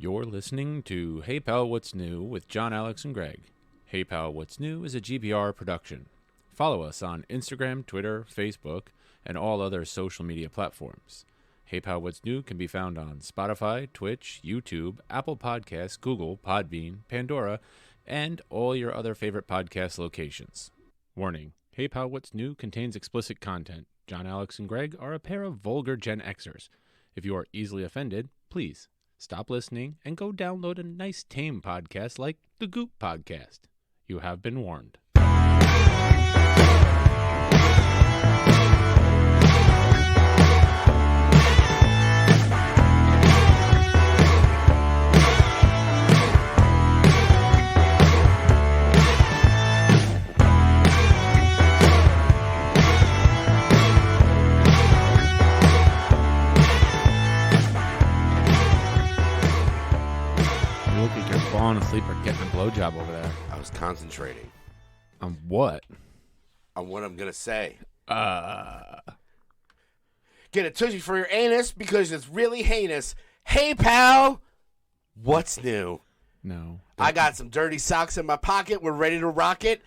You're listening to Hey Pal, What's New with John, Alex, and Greg. Hey Pal, What's New is a GBR production. Follow us on Instagram, Twitter, Facebook, and all other social media platforms. Hey Pal, What's New can be found on Spotify, Twitch, YouTube, Apple Podcasts, Google, Podbean, Pandora, and all your other favorite podcast locations. Warning, Hey Pal, What's New contains explicit content. John, Alex, and Greg are a pair of vulgar Gen Xers. If you are easily offended, please stop listening and go download a nice tame podcast like the Goop Podcast. You have been warned. Falling asleep or getting a blowjob over there. I was concentrating. On what? On what I'm going to say. Get a tushy for your anus because it's really heinous. Hey, pal. What's new? No. I got some dirty socks in my pocket. We're ready to rock it.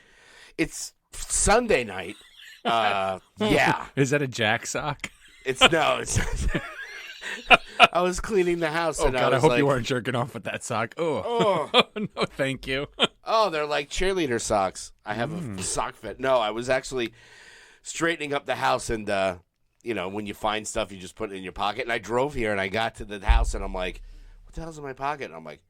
It's Sunday night. Yeah. Is that a jack sock? It's I was cleaning the house. And God, I hope you weren't jerking off with that sock. Oh. No, thank you. Oh, they're like cheerleader socks. I have a sock fit. No, I was actually straightening up the house, and when you find stuff, you just put it in your pocket. And I drove here, and I got to the house, and I'm like, "What the hell's in my pocket?" And I'm like,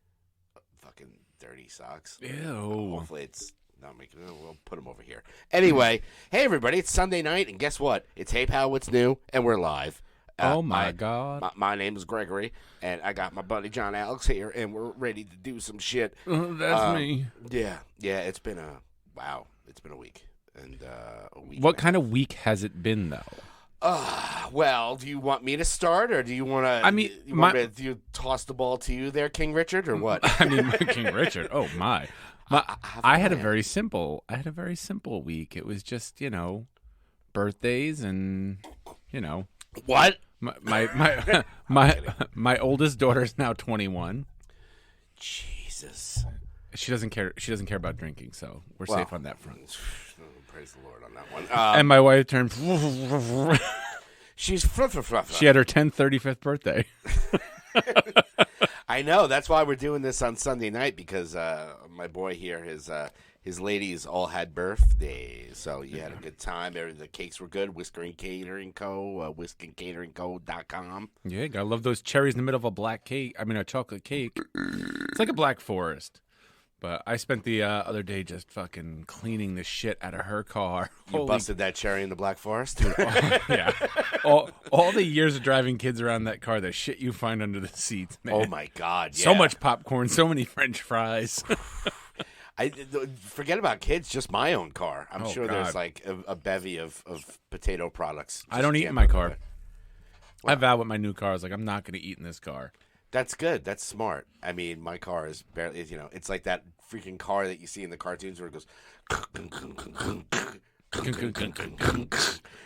"Fucking dirty socks." Ew. Hopefully, it's not making. We'll put them over here. Anyway, hey everybody, it's Sunday night, and guess what? It's Hey Pal, What's New, and we're live. Oh, my God. My name is Gregory, and I got my buddy John Alex here, and we're ready to do some shit. That's me. Yeah, it's been a week. And a week. What kind of week has it been, though? Well, do you want me to start, or do you want to? I mean, do you toss the ball to you there, King Richard, or what? I mean, King Richard. Oh, my. I had a very simple week. It was just, birthdays and, What? My oldest daughter is now 21. Jesus. She doesn't care. She doesn't care about drinking, so we're safe on that front. Praise the Lord on that one. And my wife turned. She's She had her 35th birthday. I know. That's why we're doing this on Sunday night, because my boy here, his ladies all had birthdays, so you had a good time. The cakes were good. Whisker & Catering Co., whiskerandcateringco.com. Yeah, gotta love those cherries in the middle of a chocolate cake. It's like a Black Forest. But I spent the other day just fucking cleaning the shit out of her car. You busted that cherry in the Black Forest? Dude, yeah. All the years of driving kids around that car, the shit you find under the seats, man. Oh, my God, yeah. So much popcorn, so many French fries. I forget about kids, just my own car. I'm sure God. There's like a bevy of potato products. I don't eat in my car. Wow. I vow with my new car, I was like, I'm not going to eat in this car. That's good. That's smart. I mean, my car is barely, it's like that freaking car that you see in the cartoons where it goes.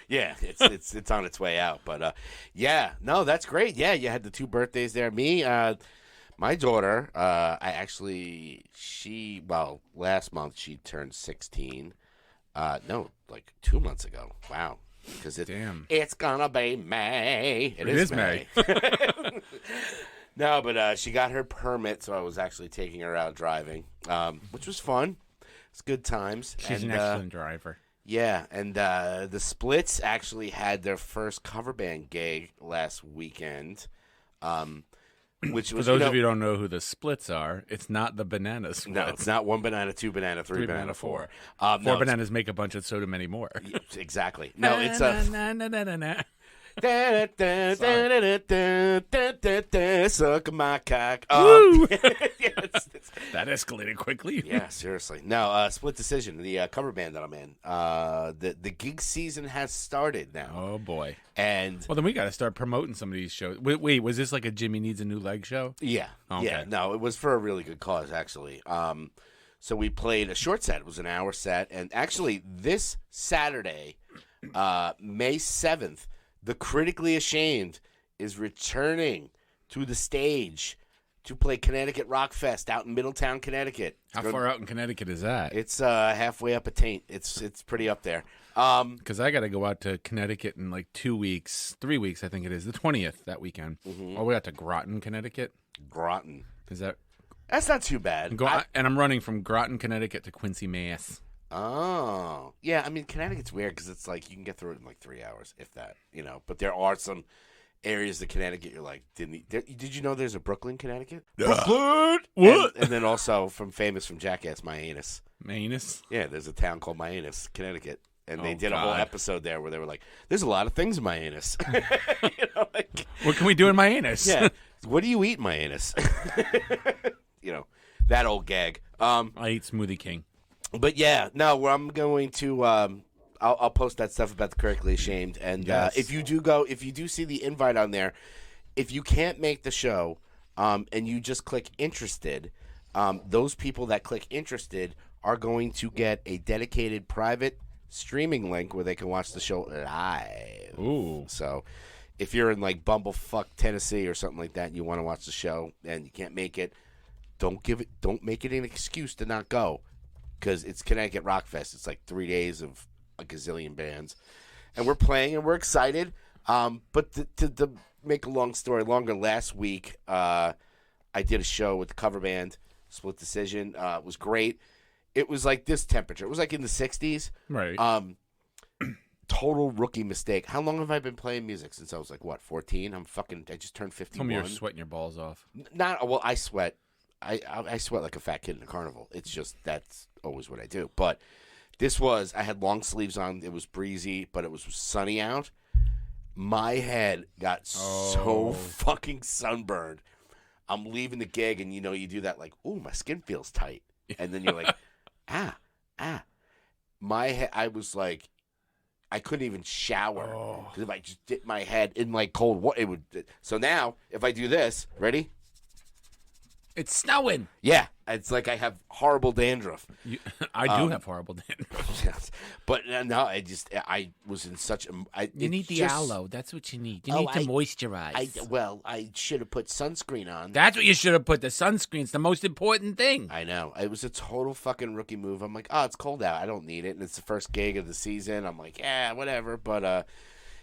Yeah, it's on its way out. But no, that's great. Yeah, you had the 2 birthdays there. Me, my daughter, last month she turned 16. No, like 2 months ago. Wow. Because it's gonna be May. It is May. No, but she got her permit, so I was actually taking her out driving, which was fun. It's good times. She's an excellent driver. Yeah, and the Splits actually had their first cover band gig last weekend. Which was, for those of you who don't know who the Splits are, it's not the Banana Splits. No, it's not 1 banana, 2 banana, 3 banana, 4. 4 bananas make a bunch of so many more. Exactly. No, it's a... Suck my cock. That escalated quickly. Yeah, seriously. No, Split Decision, the cover band that I'm in. The gig season has started now. Oh boy! And well, then we got to start promoting some of these shows. Wait, was this like a Jimmy Needs a New Leg show? Yeah, okay. Yeah. No, it was for a really good cause actually. So we played a short set. It was an hour set, and actually this Saturday, May 7th. The Critically Ashamed is returning to the stage to play Connecticut Rock Fest out in Middletown, Connecticut. How far out in Connecticut is that? It's halfway up a taint. It's pretty up there. Because I got to go out to Connecticut in like 2 weeks, 3 weeks, I think it is, the 20th that weekend. All the way out to Groton, Connecticut. Groton. Is that? That's not too bad. And I'm running from Groton, Connecticut to Quincy, Mass. Oh. Yeah, I mean, Connecticut's weird because it's like you can get through it in like 3 hours, if that, But there are some areas of Connecticut you're like, did you know there's a Brooklyn, Connecticut? Brooklyn? What? And then also from Jackass, Mianus. Mianus? Yeah, there's a town called Mianus, Connecticut. And they did a whole episode there where they were like, there's a lot of things in my anus. What can we do in my anus? Yeah. What do you eat in my anus? That old gag. I eat Smoothie King. But yeah, no, I'm going to I'll post that stuff about the Correctly Ashamed. And Yes. if you do see the invite on there, if you can't make the show and you just click interested, those people that click interested are going to get a dedicated private streaming link where they can watch the show live. Ooh. So if you're in like Bumblefuck, Tennessee or something like that and you want to watch the show and you can't make it, don't make it an excuse to not go, because it's Connecticut Rock Fest. It's like 3 days of a gazillion bands. And we're playing and we're excited. But to make a long story longer, last week I did a show with the cover band, Split Decision. It was great. It was like this temperature. It was like in the 60s. Right. Total rookie mistake. How long have I been playing music? Since I was like, 14? I just turned 51. Tell me you're sweating your balls off. Well, I sweat. I sweat like a fat kid in a carnival. It's just, that's always what I do. But I had long sleeves on. It was breezy, but it was sunny out. My head got so fucking sunburned. I'm leaving the gig, and you do that like, ooh, my skin feels tight. And then you're like, ah. My head, I was like, I couldn't even shower. Because if I just dipped my head in like cold water, it would. So now, if I do this, ready? It's snowing. Yeah, it's like I have horrible dandruff. I do have horrible dandruff. Yes. But no, I was in such a... You need the aloe. That's what you need. You need to moisturize. I should have put sunscreen on. That's what you should have put. The sunscreen's the most important thing. I know. It was a total fucking rookie move. I'm like, it's cold out. I don't need it. And it's the first gig of the season. I'm like, whatever. But,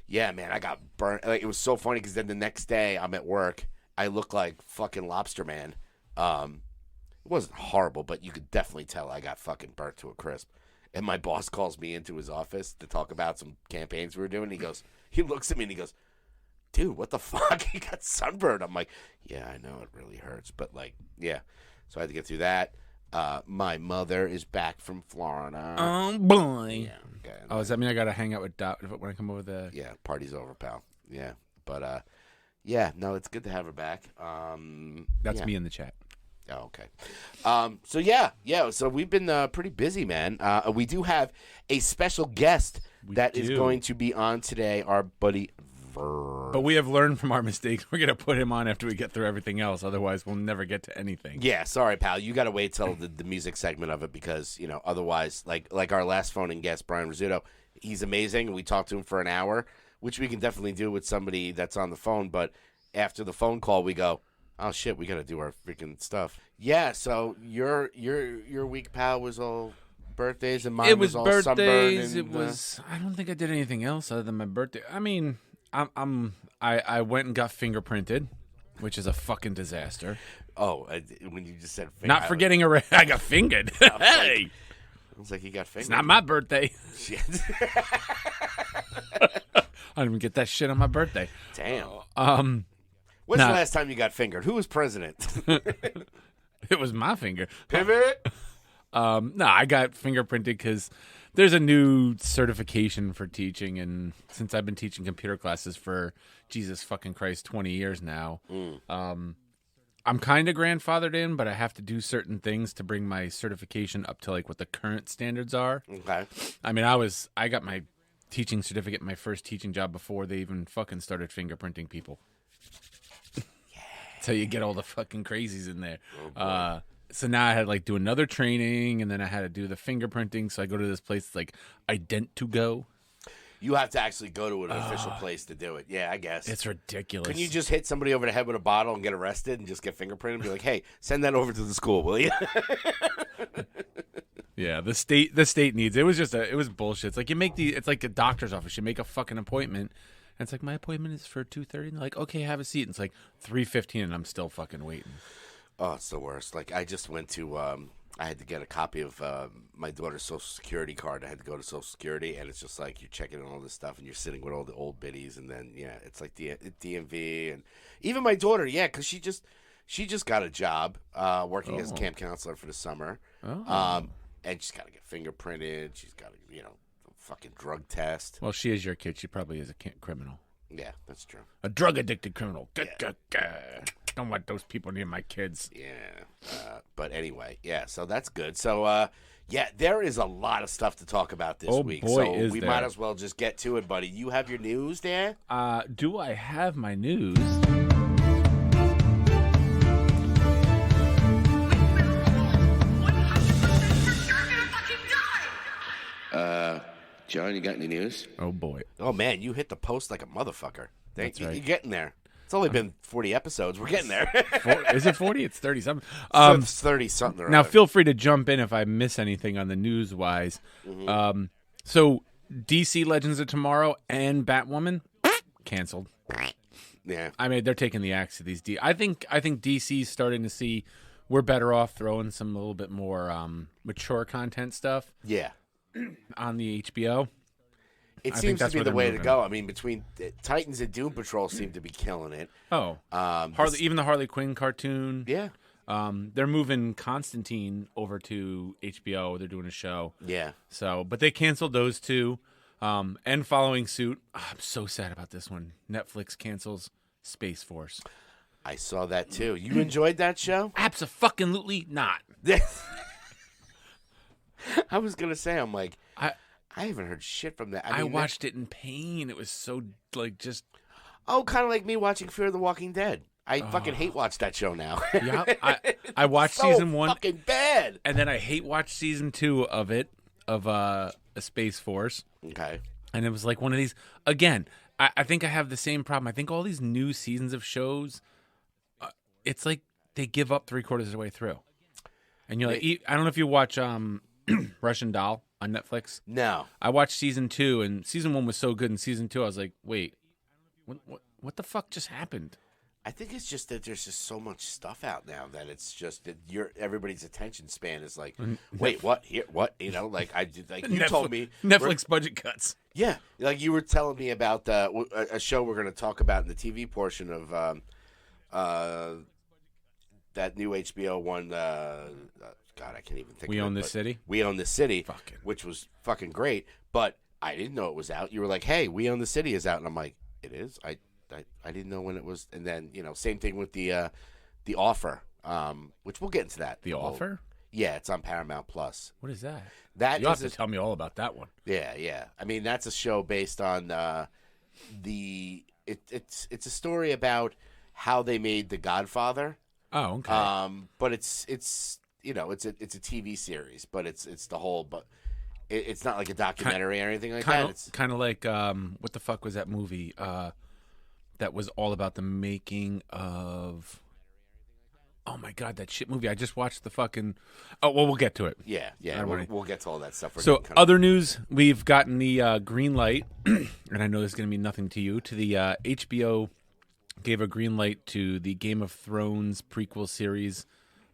yeah, man, I got burnt. Like, it was so funny because then the next day I'm at work. I look like fucking Lobster Man. It wasn't horrible, but you could definitely tell I got fucking burnt to a crisp. And my boss calls me into his office to talk about some campaigns we were doing. He looks at me and he goes, dude, what the fuck? You got sunburned. I'm like, yeah, I know, it really hurts. But like, yeah. So I had to get through that. My mother is back from Florida. Oh, boy. Yeah. Okay. Does that mean I got to hang out with Dot when I come over there? Yeah, party's over, pal. Yeah. But, yeah, no, it's good to have her back. That's me in the chat. Oh, okay. So we've been pretty busy, man. We do have a special guest is going to be on today, our buddy Vern. But we have learned from our mistakes. We're going to put him on after we get through everything else. Otherwise, we'll never get to anything. Yeah, sorry, pal. You got to wait till the music segment of it because, otherwise, like our last phone-in guest, Brian Rizzuto, he's amazing. We talked to him for an hour, which we can definitely do with somebody that's on the phone. But after the phone call, we go, oh shit, we gotta do our freaking stuff. Yeah, so your week, pal, was all birthdays and mine was all birthdays. sunburned. I don't think I did anything else other than my birthday. I mean, I went and got fingerprinted, which is a fucking disaster. Oh, when you just said finger, not forgetting I got fingered. Hey, I was like, you got fingered. It's not my birthday. Shit. I didn't even get that shit on my birthday. Damn. When's the last time you got fingered? Who was president? It was my finger. Pivot. I got fingerprinted because there's a new certification for teaching, and since I've been teaching computer classes for Jesus fucking Christ 20 years now, I'm kind of grandfathered in, but I have to do certain things to bring my certification up to like what the current standards are. Okay. I mean, I got my teaching certificate, my first teaching job before they even fucking started fingerprinting people. So you get all the fucking crazies in there. So now I had to do another training, and then I had to do the fingerprinting. So I go to this place like Ident2Go. You have to actually go to an official place to do it. Yeah, I guess. It's ridiculous. Couldn't you just hit somebody over the head with a bottle and get arrested and just get fingerprinted and be like, hey, send that over to the school, will you? Yeah, the state needs it. It was bullshit. It's like it's like a doctor's office. You make a fucking appointment, and it's like my appointment is for 2:30. And they're like, okay, have a seat. And it's like 3:15, and I'm still fucking waiting. Oh, it's the worst. Like I just went to, I had to get a copy of my daughter's Social Security card. I had to go to Social Security, and it's just like you're checking in all this stuff, and you're sitting with all the old biddies, and then it's like the DMV, and even my daughter, because she just got a job working as a camp counselor for the summer. Oh. And she's got to get fingerprinted. She's got to, a fucking drug test. Well, she is your kid. She probably is a criminal. Yeah, that's true. A drug-addicted criminal. Don't want those people near my kids. Yeah. But anyway, so that's good. So, there is a lot of stuff to talk about this week. Boy, so is we there. might as well just get to it, buddy. You have your news there? Do I have my news? John, you got any news? Oh, boy. Oh, man, you hit the post like a motherfucker. That's right. You're getting there. It's only been 40 episodes. We're getting there. Is it 40? It's 30-something. It's 30-something. Now, feel free to jump in if I miss anything on the news-wise. Mm-hmm. So, DC Legends of Tomorrow and Batwoman, canceled. Yeah. I mean, they're taking the axe to these. I think DC's starting to see we're better off throwing some a little bit more mature content stuff. Yeah. On the HBO. It seems to be the way to go. I mean, between Titans and Doom Patrol seem to be killing it. Oh. Even the Harley Quinn cartoon. Yeah. They're moving Constantine over to HBO. They're doing a show. Yeah. So, but they canceled those two. And following suit, I'm so sad about this one. Netflix cancels Space Force. I saw that too. You enjoyed that show? Abso-fucking-lutely not. I was gonna say, I'm like, I haven't heard shit from that. I watched it in pain. It was so just. Oh, kind of like me watching Fear the Walking Dead. I fucking hate watch that show now. Yeah, I watched so season 1. Fucking bad. And then I hate watch season 2 of a Space Force. Okay. And it was like one of these again. I think I have the same problem. I think all these new seasons of shows, it's like they give up 3/4 of the way through. And you're like, I don't know if you watch Russian Doll on Netflix. No, I watched season 2, and season 1 was so good. And season 2, I was like, wait, what the fuck just happened? I think it's just that there's just so much stuff out now that it's just that everybody's attention span is like, wait, what? Here, what? Like you told me Netflix budget cuts. Yeah, like you were telling me about a show we're going to talk about in the TV portion of that new HBO one. God, I can't even think. We of Own it, This City. We Own This City, Fucking. Which was fucking great. But I didn't know it was out. You were like, "Hey, We Own the City is out," and I'm like, "It is." I didn't know when it was. And then same thing with the Offer, which we'll get into that. The Offer. Yeah, it's on Paramount Plus. That That you'll have to tell me all about that one. Yeah. I mean, that's a show based on it's a story about how they made The Godfather. Oh, okay. But it's a TV series, but it's the whole, but it's not like a documentary or anything like that. It's kind of like what the fuck was that movie that was all about the making of? Oh my god, that shit movie! I just watched the fucking. Oh well, we'll get to it. Yeah. We'll get to all that stuff. So other news, we've gotten the green light, and I know this is going to mean nothing to you. To the HBO gave a green light to the Game of Thrones prequel series,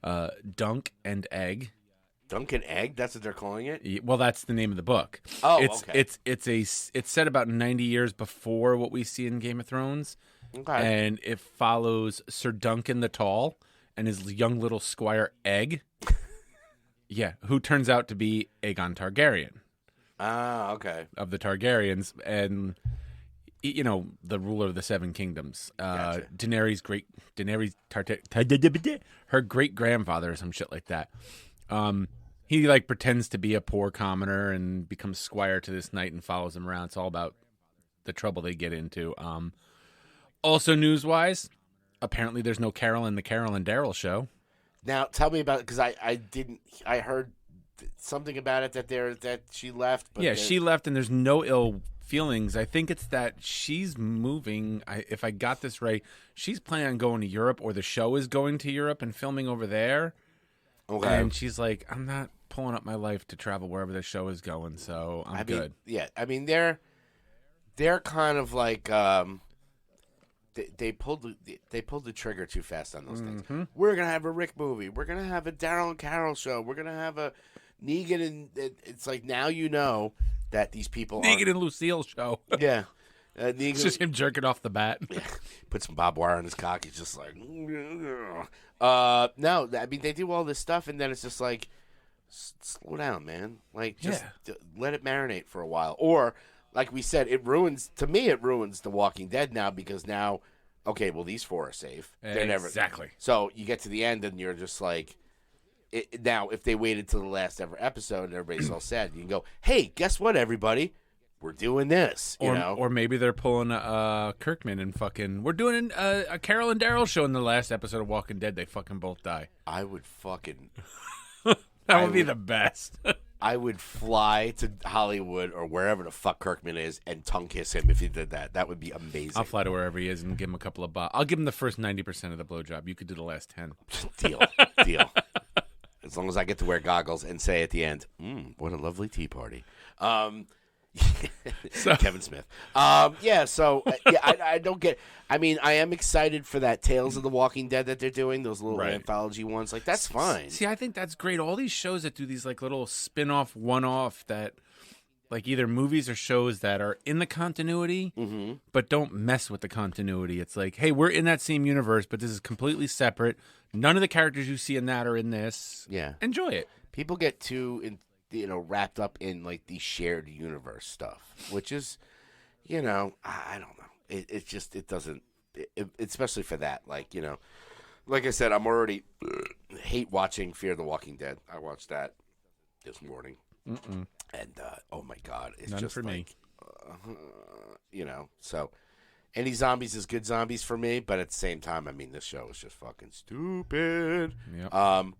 Dunk and Egg. Dunk and Egg? That's what they're calling it? Well, that's the name of the book. Oh, okay. It's set about 90 years before what we see in Game of Thrones. Okay. And it follows Sir Duncan the Tall and his young little squire Egg. Yeah, who turns out to be Aegon Targaryen. Ah, okay. Of the Targaryens, and the ruler of the Seven Kingdoms. Gotcha. Her great grandfather or some shit like that. He like pretends to be a poor commoner and becomes squire to this knight and follows him around. It's all about the trouble they get into. Also news-wise, apparently there's no Carol in the Carol and Daryl show. Now tell me about it, because I heard something about it that she left. But she left, and there's no ill feelings. I think it's that she's moving. If I got this right, she's planning on going to Europe, or the show is going to Europe and filming over there. Okay. And she's like, I'm not pulling up my life to travel wherever the show is going, so I'm good. Yeah, I mean they're kind of like they pulled the trigger too fast on those things. We're gonna have a Rick movie. We're gonna have a Daryl and Carol show. We're gonna have a Negan, and it's like now you know that these people Negan and Lucille show. Yeah. It's Negan, just him jerking off the bat. put some barbed wire on his cock. He's just like, no. I mean they do all this stuff, and then it's just like, slow down, man. Like just let it marinate for a while. Or like we said, it ruins The Walking Dead now, because now, okay, well these 4 are safe. They're never exactly. So you get to the end and you're just like, now if they waited till the last ever episode and everybody's all sad, you can go, hey, guess what, everybody? We're doing this, you know? Or maybe they're pulling Kirkman and fucking, we're doing a Carol and Daryl show in the last episode of Walking Dead. They fucking both die. I would fucking... That would be the best. I would fly to Hollywood or wherever the fuck Kirkman is and tongue kiss him if he did that. That would be amazing. I'll fly to wherever he is and give him a couple of I'll give him the first 90% of the blowjob. You could do the last 10. Deal. As long as I get to wear goggles and say at the end, what a lovely tea party. Kevin Smith. I don't get. I mean, I am excited for that Tales of the Walking Dead that they're doing. Those little anthology ones, like that's fine. See, I think that's great. All these shows that do these like little spin-off, one-off that, like either movies or shows that are in the continuity, but don't mess with the continuity. It's like, hey, we're in that same universe, but this is completely separate. None of the characters you see in that are in this. Yeah, enjoy it. People get too wrapped up in like the shared universe stuff, which is, I don't know. It doesn't, especially for that. Like, like I said, I'm already hate watching Fear the Walking Dead. I watched that this morning, and oh my god, it's None just for like, so. Any zombies is good zombies for me, but at the same time, I mean, this show is just fucking stupid. Yep.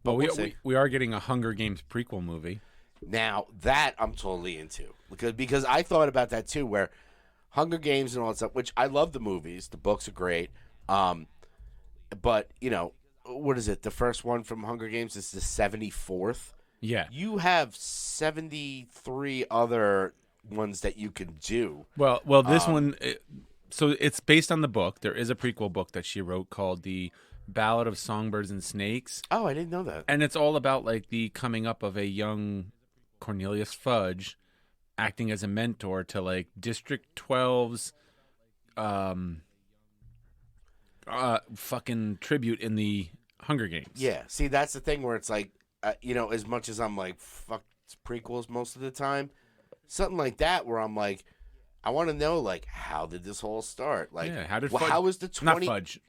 But we are getting a Hunger Games prequel movie. Now, that I'm totally into. Because I thought about that, too, where Hunger Games and all that stuff, which I love the movies. The books are great. But, what is it? The first one from Hunger Games is the 74th. Yeah. You have 73 other ones that you can do. Well, this one... So it's based on the book. There is a prequel book that she wrote called The Ballad of Songbirds and Snakes. Oh, I didn't know that. And it's all about like the coming up of a young Cornelius Fudge acting as a mentor to like District 12's fucking tribute in the Hunger Games. Yeah. See, that's the thing where it's like, as much as I'm like, fuck prequels most of the time, something like that where I'm like, I want to know, like, how did this whole start? Like, how was the 20... Not Fudge.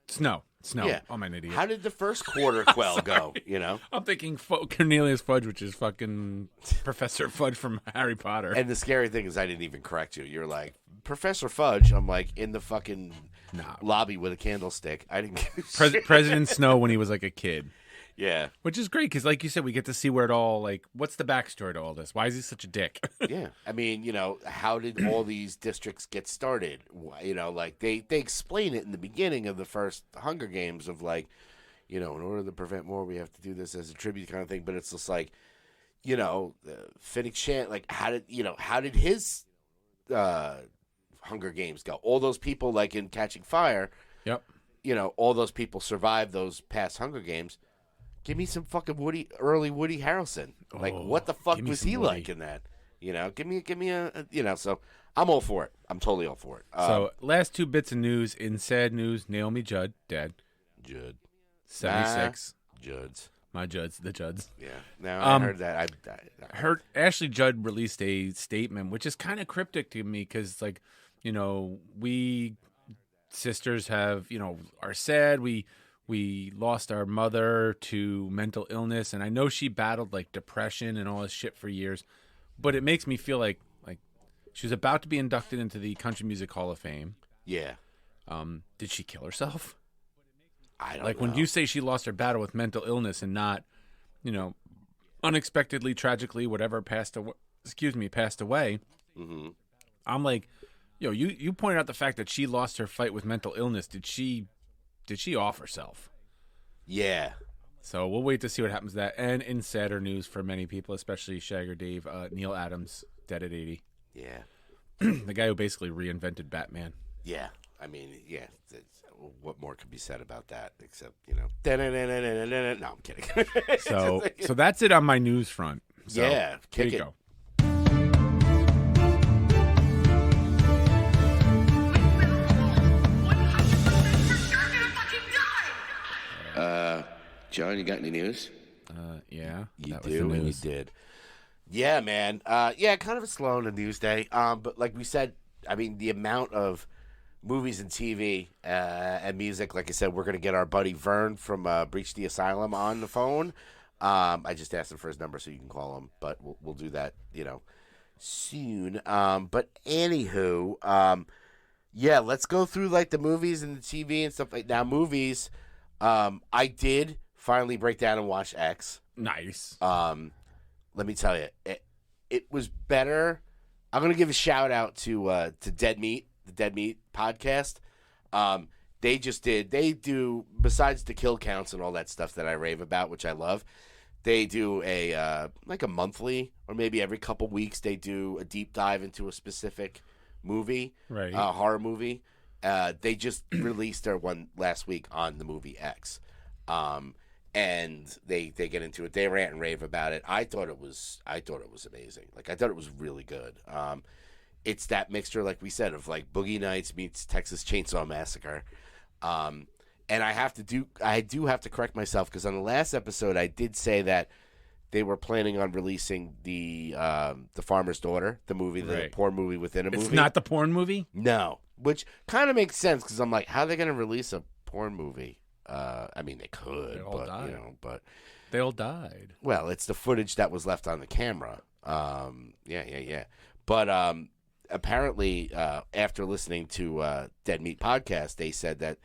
Snow. Yeah. I'm an idiot. How did the first quarter quell go, I'm thinking Cornelius Fudge, which is fucking Professor Fudge from Harry Potter. And the scary thing is I didn't even correct you. You're like, Professor Fudge. I'm like, in the fucking lobby with a candlestick. I didn't get President Snow when he was like a kid. Yeah. Which is great because, like you said, we get to see where it all, like, what's the backstory to all this? Why is he such a dick? Yeah. I mean, how did all these districts get started? Like, they explain it in the beginning of the first Hunger Games of, like, in order to prevent war, we have to do this as a tribute kind of thing. But it's just like, Finnick Shand, like, how did his Hunger Games go? All those people, like, in Catching Fire, yep. All those people survived those past Hunger Games. Give me some fucking early Woody Harrelson. Like, what the fuck was he like in that? Give me a so I'm all for it. I'm totally all for it. So, last 2 bits of news. In sad news, Naomi Judd, dead. Judd. 76. Judds. My Judds, the Judds. Yeah. Now, I heard that. I heard Ashley Judd released a statement, which is kind of cryptic to me because, like, we sisters have, are sad. We lost our mother to mental illness, and I know she battled like depression and all this shit for years, but it makes me feel like she was about to be inducted into the Country Music Hall of Fame. Yeah. Did she kill herself? I don't know. Like when you say she lost her battle with mental illness and not, unexpectedly, tragically, whatever passed away. Mm-hmm. I'm like, yo, you pointed out the fact that she lost her fight with mental illness. Did she off herself? Yeah. So we'll wait to see what happens to that. And in sadder news for many people, especially Shagger Dave, Neil Adams, dead at 80. Yeah. The guy who basically reinvented Batman. Yeah. I mean, yeah. What more could be said about that except, no, I'm kidding. So that's it on my news front. So, yeah. Kick it. Go. John, you got any news? Yeah. You do, and you did. Yeah, man. Kind of a slow on the news day. But like we said, I mean, the amount of movies and TV and music, like I said, we're going to get our buddy Vern from Breach the Asylum on the phone. I just asked him for his number so you can call him, but we'll do that, soon. But anywho, let's go through like the movies and the TV and stuff like that. Now, movies, I did finally break down and watch X. Nice. Let me tell you, it was better. I'm gonna give a shout out to Dead Meat, the Dead Meat podcast. They do besides the kill counts and all that stuff that I rave about, which I love. They do a like a monthly or maybe every couple weeks they do a deep dive into a specific movie, right? Horror movie. They just released their one last week on the movie X. And they get into it. They rant and rave about it. I thought it was amazing. Like I thought it was really good. It's that mixture, like we said, of like Boogie Nights meets Texas Chainsaw Massacre. And I do have to correct myself because on the last episode I did say that they were planning on releasing the Farmer's Daughter, the movie, the porn movie within a movie. It's not the porn movie? No, which kind of makes sense because I'm like, how are they going to release a porn movie? I mean, they could, but they all died. Well, it's the footage that was left on the camera. Yeah. But apparently, after listening to Dead Meat podcast, they said that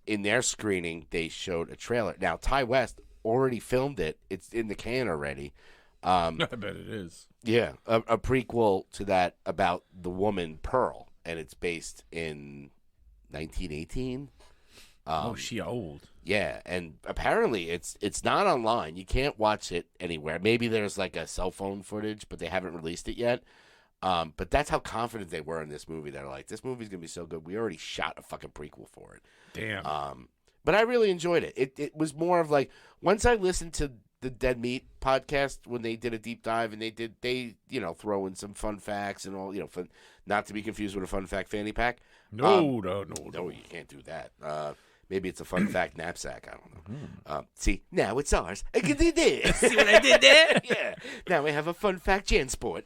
in their screening they showed a trailer. Now, Ty West already filmed it; it's in the can already. I bet it is. Yeah, a prequel to that about the woman Pearl, and it's based in 1918. She old. Yeah, and apparently it's not online. You can't watch it anywhere. Maybe there's like a cell phone footage, but they haven't released it yet. But that's how confident they were in this movie. They're like, this movie's going to be so good. We already shot a fucking prequel for it. Damn. But I really enjoyed it. It was more of like, once I listened to the Dead Meat podcast when they did a deep dive and they throw in some fun facts and all, fun, not to be confused with a fun fact fanny pack. No, you can't do that. Maybe it's a fun fact knapsack. I don't know. See, now it's ours. I can do this. See what I did there? Yeah. Now we have a fun fact JanSport.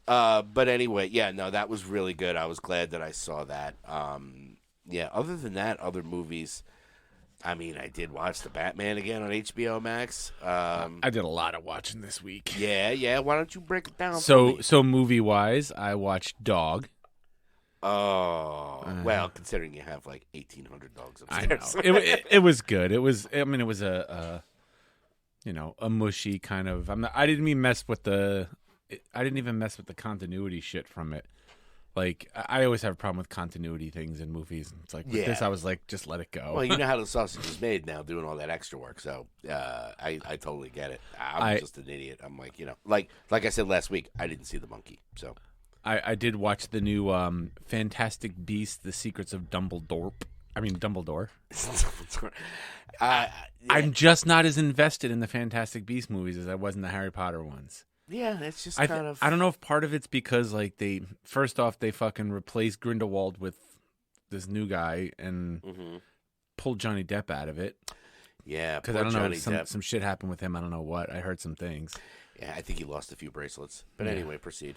But anyway, that was really good. I was glad that I saw that. Other than that, other movies. I mean, I did watch The Batman again on HBO Max. I did a lot of watching this week. Yeah. Why don't you break it down for me? So movie-wise, I watched Dog. Oh, well, considering you have like 1,800 dogs upstairs. I know. It was good. It was a mushy kind of. I didn't even mess with the continuity shit from it. Like, I always have a problem with continuity things in movies. It's like, with this, I was like, just let it go. Well, you know how the sausage is made now, doing all that extra work. So, I totally get it. I'm just an idiot. I'm like, like I said last week, I didn't see the monkey, so. I did watch the new Fantastic Beasts: The Secrets of Dumbledore. I'm just not as invested in the Fantastic Beasts movies as I was in the Harry Potter ones. Yeah, it's just I don't know if part of it's because like they fucking replaced Grindelwald with this new guy and pulled Johnny Depp out of it. Yeah, because I don't know, some shit happened with him. I don't know what. I heard some things. Yeah, I think he lost a few bracelets. But anyway, proceed.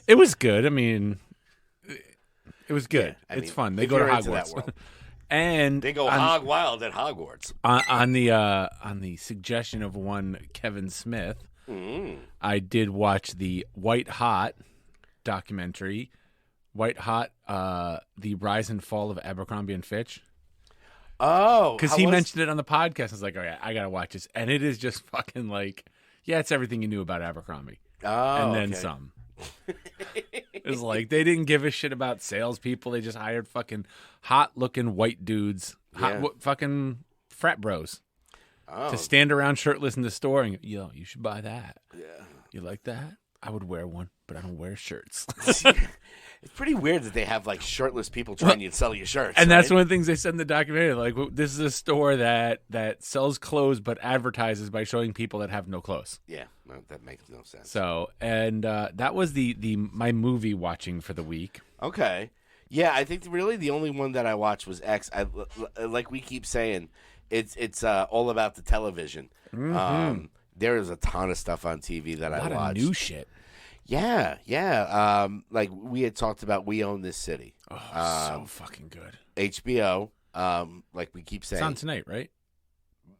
It was good. I mean, it was good. Yeah, it's fun. They go to Hogwarts. And they go hog wild at Hogwarts. On the suggestion of one Kevin Smith, I did watch the White Hot documentary. White Hot, the rise and fall of Abercrombie and Fitch. Oh, because he mentioned it on the podcast. I was like, all right, I gotta watch this, and it is just fucking like, yeah, it's everything you knew about Abercrombie. and then okay. some. It was like they didn't give a shit about salespeople. They just hired fucking hot-looking white dudes, fucking frat bros, to stand around shirtless in the store and yo, you should buy that. Yeah. You like that? I would wear one, but I don't wear shirts. It's pretty weird that they have like shirtless people trying to sell you shirts. And that's one of the things they said in the documentary. Like, this is a store that sells clothes but advertises by showing people that have no clothes. Yeah, no, that makes no sense. So, and that was my movie watching for the week. Okay. Yeah, I think really the only one that I watched was X. Like we keep saying, it's all about the television. Mm-hmm. There is a ton of stuff on TV that I watched. A lot of new shit. Yeah. Like we had talked about, We Own This City. Oh, so fucking good. HBO. Like we keep saying, it's on tonight, right?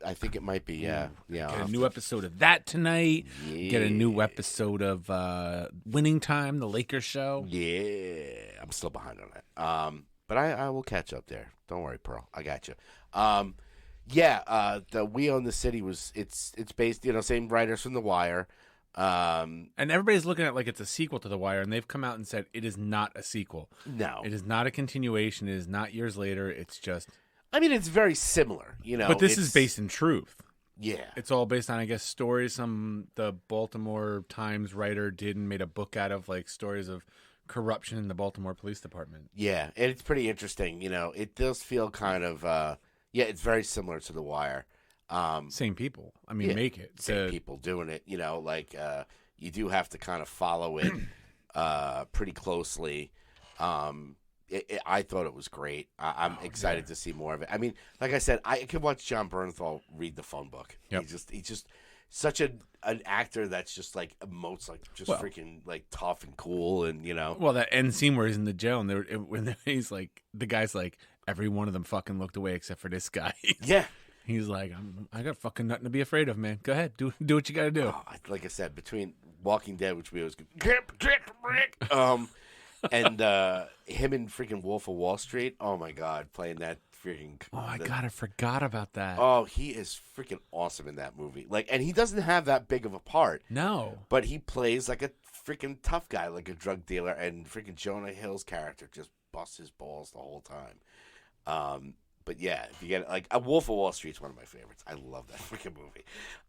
I think it might be. Yeah. Yeah. Get a new episode of that tonight. Yeah. Get a new episode of Winning Time, the Lakers show. Yeah, I'm still behind on that. But I will catch up there. Don't worry, Pearl. I got you. The We Own the City it's based, same writers from The Wire. And everybody's looking at it like it's a sequel to The Wire, and they've come out and said it is not a sequel. No. It is not a continuation. It is not years later. It's just... I mean, it's very similar, But this is based in truth. Yeah. It's all based on, I guess, stories the Baltimore Times writer did and made a book out of, like, stories of corruption in the Baltimore Police Department. Yeah, and it's pretty interesting. It does feel kind of... it's very similar to The Wire. Same people. I mean, make it. Same people doing it. You do have to kind of follow it pretty closely. I thought it was great. I'm excited to see more of it. I mean, like I said, I could watch John Bernthal read the phone book. Yep. He's just such an actor that's just like emotes like freaking like tough and cool and Well, that end scene where he's in the jail and he's like, the guy's like, every one of them fucking looked away except for this guy. Yeah. He's like, I got fucking nothing to be afraid of, man. Go ahead, do what you got to do. Like I said, between Walking Dead, which we always and him and freaking Wolf of Wall Street. Oh my God, playing that freaking. Oh my God, I forgot about that. Oh, he is freaking awesome in that movie. Like, and he doesn't have that big of a part. No, but he plays like a freaking tough guy, like a drug dealer, and freaking Jonah Hill's character just busts his balls the whole time. But yeah, if you get like a Wolf of Wall Street's one of my favorites. I love that freaking movie.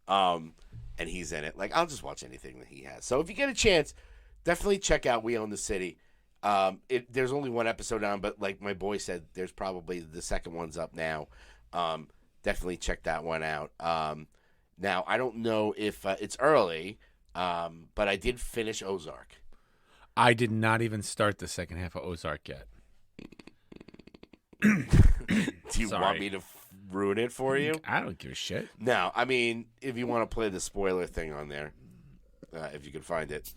And he's in it. Like, I'll just watch anything that he has. So if you get a chance, definitely check out We Own the City. There's only one episode on, but like my boy said, there's probably the second one's up now. Definitely check that one out. Now I don't know if it's early, but I did finish Ozark. I did not even start the second half of Ozark yet. Do you want me to ruin it for you? I don't give a shit. No, I mean, if you want to play the spoiler thing on there, if you can find it.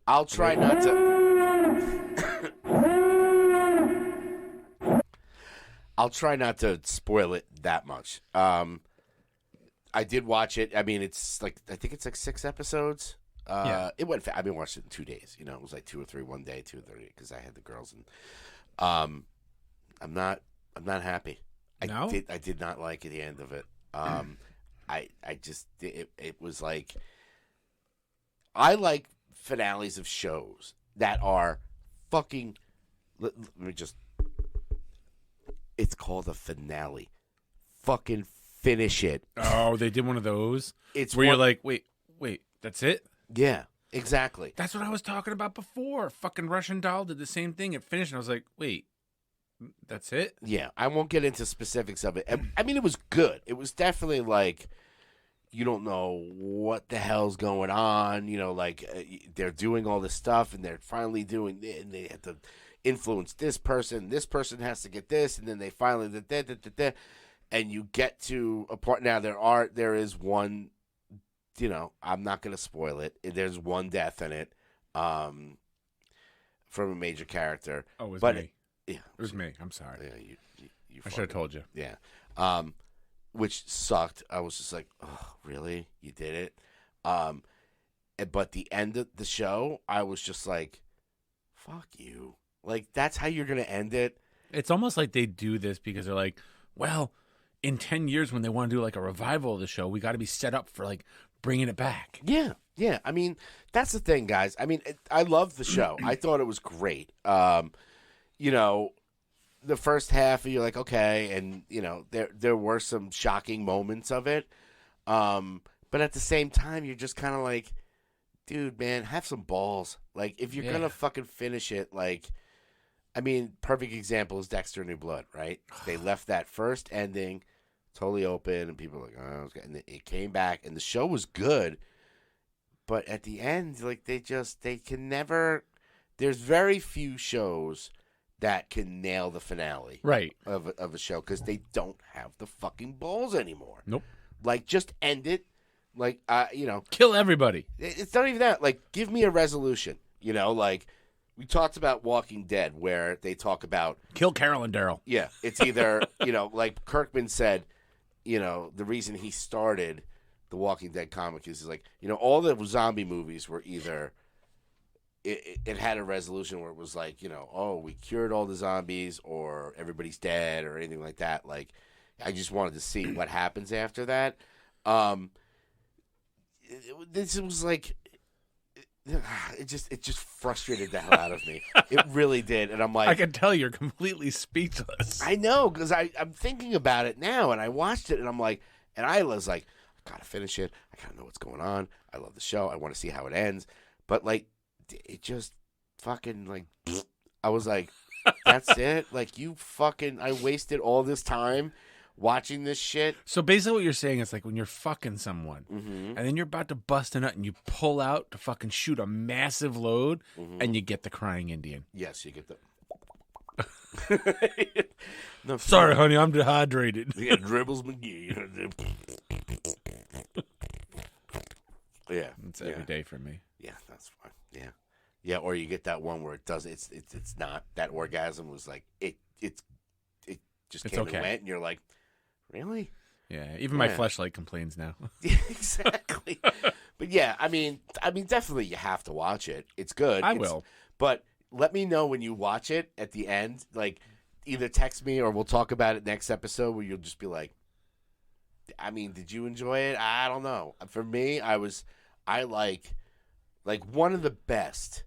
I'll try not to spoil it that much. I did watch it. I mean, I think it's like 6 episodes. It went. I mean, watched it in 2 days. It was like 2 or 3 one day, 2 or 3 because I had the girls, and I'm not happy. No? I did not like the end of it. I just it was like, I like finales of shows that are fucking. Let me just. It's called a finale. Fucking finish it. Oh, they did one of those. It's where you're like, wait, that's it? Yeah, exactly. That's what I was talking about before. Fucking Russian Doll did the same thing. It finished, and I was like, wait, that's it? Yeah, I won't get into specifics of it. I mean, it was good. It was definitely like, you don't know what the hell's going on. They're doing all this stuff, and they're finally doing it, and they have to influence this person. This person has to get this, and then they finally and you get to a part. Now there is one. I'm not going to spoil it. There's one death in it, from a major character. Oh, it was me. Yeah, it was me. I'm sorry. Yeah, you I should have told you. Yeah. Which sucked. I was just like, oh, really? You did it? But the end of the show, I was just like, fuck you. Like, that's how you're going to end it? It's almost like they do this because they're like, well, in 10 years when they want to do like a revival of the show, we got to be set up for like bringing it back. Yeah. Yeah. I mean, that's the thing, guys. I mean, I love the show. I thought it was great. You know, the first half, you're like, okay, and you know, there were some shocking moments of it, but at the same time, you're just kind of like, dude, man, have some balls. Like, if you're gonna fucking finish it, like, I mean, perfect example is Dexter New Blood, right? They left that first ending totally open, and people were like, oh, and it came back, and the show was good, but at the end, like, they can never. There's very few shows that can nail the finale of a show because they don't have the fucking balls anymore. Nope. Like, just end it. Like, you know. Kill everybody. It's not even that. Like, give me a resolution. You know, like, we talked about Walking Dead where they talk about. Kill Carol and Daryl. Yeah. It's either, you know, like Kirkman said, you know, the reason he started the Walking Dead comic is like, you know, all the zombie movies were either. It had a resolution where it was like, you know, oh, we cured all the zombies or everybody's dead or anything like that. Like, I just wanted to see what happens after that. This was like, it just frustrated the hell out of me. It really did. And I'm like, I can tell you're completely speechless. I know, because I'm thinking about it now, and I watched it, and I'm like, and I was like, I gotta finish it. I gotta know what's going on. I love the show. I want to see how it ends. But like, it just fucking like, I was like, that's it? Like, you fucking, I wasted all this time watching this shit. So basically what you're saying is like when you're fucking someone and then you're about to bust a nut and you pull out to fucking shoot a massive load and you get the crying Indian. Yes, you get the. No, sorry, honey, I'm dehydrated. Yeah, Dribbles McGee. Yeah. It's every day for me. Yeah, that's fine. Yeah. Yeah, or you get that one where it does it's not that orgasm was like it just came and went and you're like, really? Yeah, even my fleshlight complains now. Yeah, exactly. But yeah, I mean definitely you have to watch it. It's good. I will. But let me know when you watch it at the end. Like, either text me or we'll talk about it next episode where you'll just be like, I mean, did you enjoy it? I don't know. For me, I like one of the best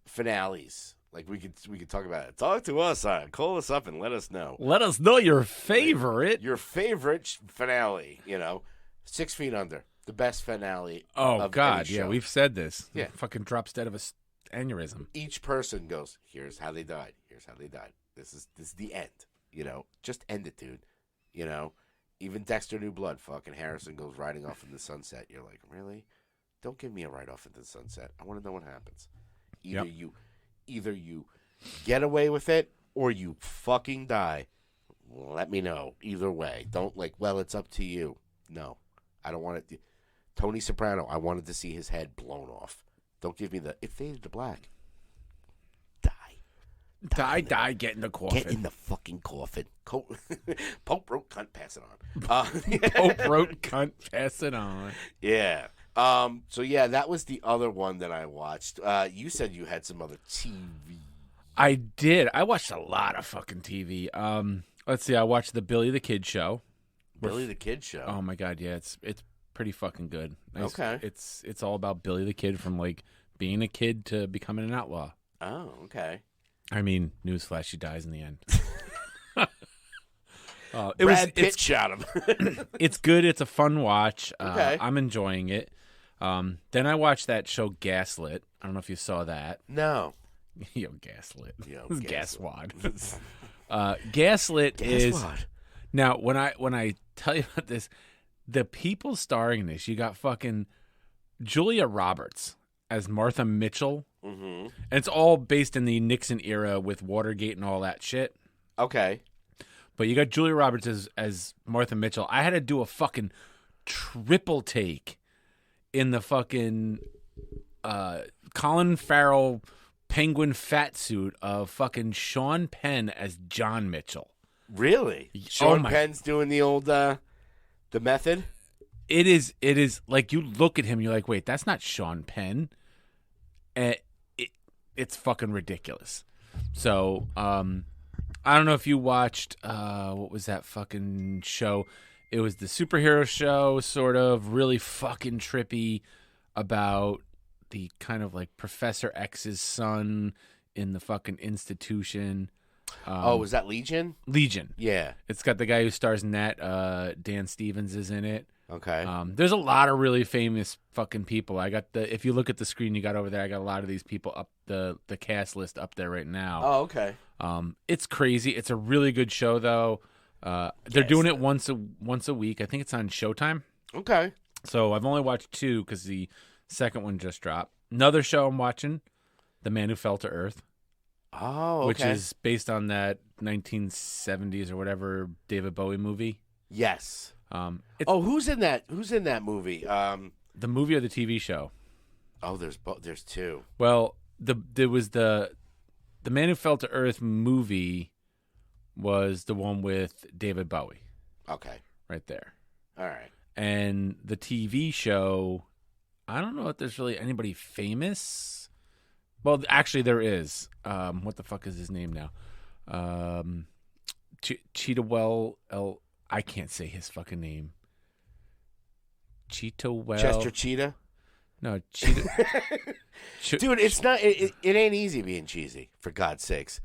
finales. Like, we could talk about it. Talk to us. Call us up and let us know. Let us know your favorite. Your favorite finale, you know. 6 Feet Under. The best finale. Oh, God. Yeah, we've said this. Yeah. Fucking drops dead of a aneurysm. Each person goes, here's how they died. Here's how they died. This is the end. You know, just end it, dude. You know, even Dexter New Blood, fucking Harrison goes riding off in the sunset. You're like, really? Don't give me a ride off into the sunset. I want to know what happens. Either you get away with it or you fucking die. Let me know. Either way. Don't like, well, it's up to you. No. I don't want it. Tony Soprano, I wanted to see his head blown off. Don't give me it faded to black. Die, get in the coffin. Get in the fucking coffin. Pope wrote cunt, pass it on. Pope wrote cunt, pass it on. Yeah. So yeah, that was the other one that I watched. You said you had some other TV. I did. I watched a lot of fucking TV. Let's see. I watched the Billy the Kid show. Billy the Kid show. Oh my God, yeah, it's pretty fucking good. Okay. It's all about Billy the Kid from like being a kid to becoming an outlaw. Oh, okay. I mean, newsflash, he dies in the end. Brad Pitt shot him. It's good. It's a fun watch. Okay. I'm enjoying it. Then I watched that show Gaslit. I don't know if you saw that. No. Yo, Gaslit. Yo, Gaswad. Gaslit is now when I tell you about this, the people starring this, you got fucking Julia Roberts as Martha Mitchell. Mm-hmm. And it's all based in the Nixon era with Watergate and all that shit. Okay. But you got Julia Roberts as Martha Mitchell. I had to do a fucking triple take in the fucking Colin Farrell penguin fat suit of fucking Sean Penn as John Mitchell. Really? Sean Penn's doing the old the method? It is like you look at him, you're like, wait, that's not Sean Penn. It's fucking ridiculous. So I don't know if you watched, what was that fucking show? It was the superhero show, sort of really fucking trippy about the kind of like Professor X's son in the fucking institution. Was that Legion? Legion. Yeah. It's got the guy who stars in that. Dan Stevens is in it. Okay. There's a lot of really famous fucking people. If you look at the screen you got over there, I got a lot of these people up the cast list up there right now. Oh, okay. It's crazy. It's a really good show though. They're doing it once a week. I think it's on Showtime. Okay. So I've only watched 2 because the second one just dropped. Another show I'm watching, The Man Who Fell to Earth. Oh, okay. Which is based on that 1970s or whatever David Bowie movie. Yes. Who's in that? Who's in that movie? The movie or the TV show? Oh, there's 2. Well, there was the Man Who Fell to Earth movie was the one with David Bowie. Okay. Right there. All right. And the TV show, I don't know if there's really anybody famous. Well, actually, there is. What the fuck is his name now? Cheetah I can't say his fucking name. Chester Cheetah? No, Cheetah. Dude, it's not. It ain't easy being cheesy. For God's sakes.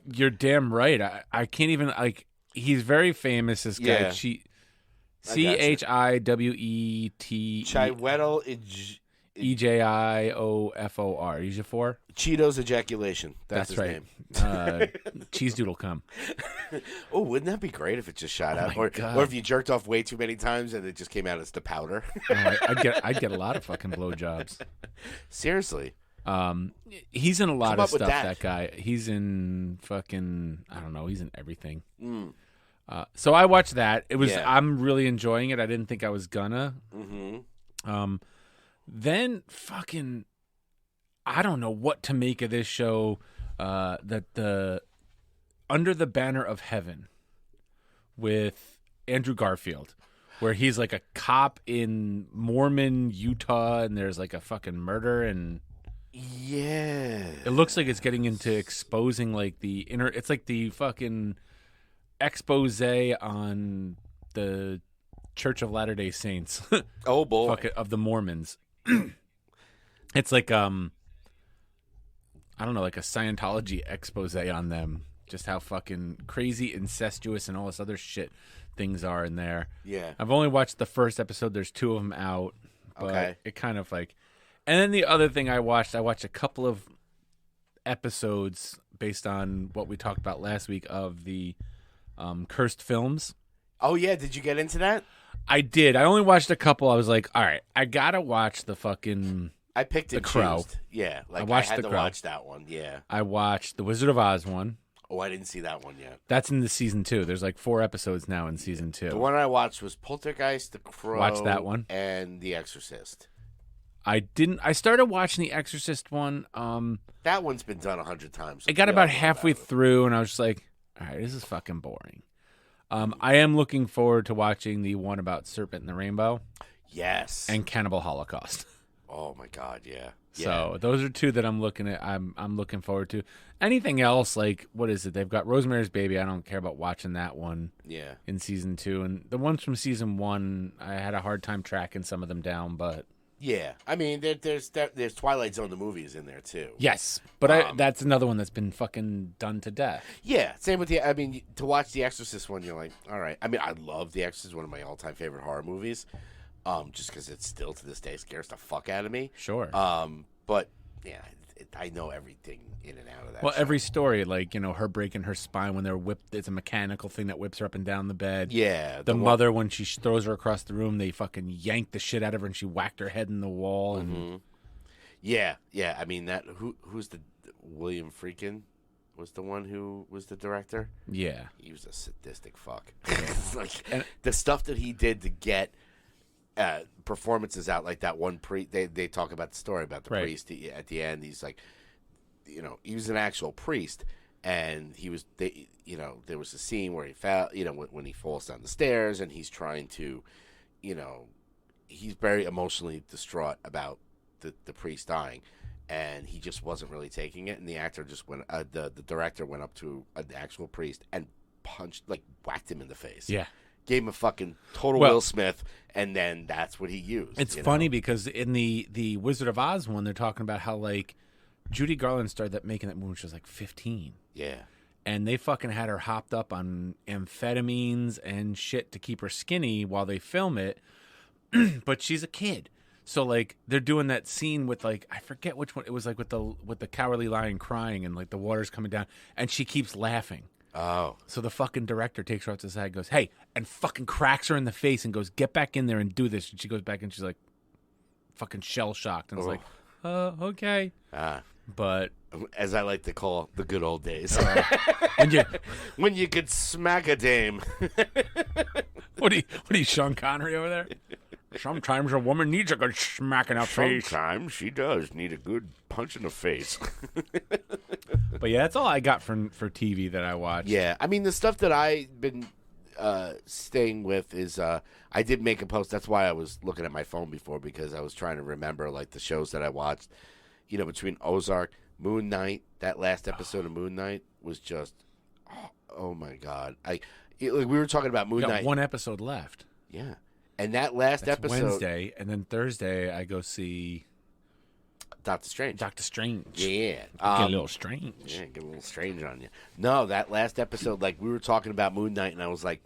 You're damn right. I can't even like. He's very famous. This guy. Yeah. Chiwet. Chiwetel Ejiofor. Ejiofor? Cheeto's ejaculation. That's his right. name. Cheese doodle cum. Oh, wouldn't that be great if it just shot out? My God. Or if you jerked off way too many times and it just came out as the powder. I'd get a lot of fucking blowjobs. Seriously. He's in a lot of stuff, that. that guy. He's in fucking, I don't know, he's in everything. Mm. So I watched that. It was I'm really enjoying it. I didn't think I was gonna. Mm-hmm. Then fucking, I don't know what to make of this show. That the Under the Banner of Heaven with Andrew Garfield, where he's like a cop in Mormon, Utah, and there's like a fucking murder, and it looks like it's getting into exposing like it's like the fucking expose on the Church of Latter-day Saints. Oh boy. Of the Mormons. It's like I don't know, like a Scientology expose on them. Just how fucking crazy, incestuous, and all this other shit things are in there. Yeah. I've only watched the first episode. There's 2 of them out. But okay. It kind of like... And then the other thing I watched a couple of episodes based on what we talked about last week of the cursed films. Oh, yeah. Did you get into that? I did. I only watched a couple. I was like, all right, I got to watch the fucking... I picked The Crow. Choosed. Yeah. Like I had The to Crow. watch that one. Yeah. I watched the Wizard of Oz one. Oh, I didn't see that one yet. That's in the season 2. There's like 4 episodes now in season 2. The one I watched was Poltergeist, The Crow. Watched that one. And The Exorcist. I started watching the Exorcist one. That one's been done 100 times. I got about halfway through, and I was just like, all right, this is fucking boring. I am looking forward to watching the one about Serpent and the Rainbow. Yes. And Cannibal Holocaust. Oh my God, yeah. So those are 2 that I'm looking at. I'm looking forward to. Anything else, like, what is it? They've got Rosemary's Baby. I don't care about watching that one. Yeah. In season 2, and the ones from season 1, I had a hard time tracking some of them down, but yeah, I mean, there's Twilight Zone the movies in there too. Yes, but that's another one that's been fucking done to death. Yeah, same with I mean, to watch The Exorcist one, you're like, all right. I mean, I love The Exorcist, one of my all-time favorite horror movies. Just because it still to this day scares the fuck out of me. Sure. But yeah, I know everything in and out of that. Well, show. every story, like, her breaking her spine when they're whipped, it's a mechanical thing that whips her up and down the bed. Yeah. The mother, when she throws her across the room, they fucking yanked the shit out of her and she whacked her head in the wall. And mm-hmm. Yeah. I mean, who's the William Friedkin was the one who was the director. Yeah. He was a sadistic fuck. Like, the stuff that he did to get performances out, like that one they talk about the story about the priest at the end. He's like, he was an actual priest, and he was there was a scene where he fell, when he falls down the stairs, and he's trying to, he's very emotionally distraught about the priest dying, and he just wasn't really taking it. And the actor just went, the director went up to an actual priest and whacked him in the face. Yeah. Gave him a fucking total Will Smith, and then that's what he used. It's funny because in the Wizard of Oz one, they're talking about how like Judy Garland started making that movie when she was like 15. Yeah. And they fucking had her hopped up on amphetamines and shit to keep her skinny while they film it. But she's a kid. So like they're doing that scene with like, I forget which one. It was like with the cowardly lion crying and like the water's coming down and she keeps laughing. Oh. So the fucking director takes her out to the side, goes, hey, and fucking cracks her in the face and goes, get back in there and do this. And she goes back and she's like fucking shell shocked. And I was like, okay. But as I like to call the good old days. When you could smack a dame. What are you, Sean Connery over there? Sometimes a woman needs a good smack in her face. Sometimes she does need a good punch in the face. But yeah, that's all I got for TV that I watched. Yeah, I mean, the stuff that I've been staying with is I did make a post. That's why I was looking at my phone before, because I was trying to remember like the shows that I watched. You know, between Ozark, Moon Knight, that last episode of Moon Knight was just, oh my God. We were talking about Moon Knight. One episode left. Yeah. And that last episode. Wednesday, and then Thursday I go see Doctor Strange. Yeah. Get a little strange. Yeah, get a little strange on you. No, that last episode, like we were talking about Moon Knight, and I was like,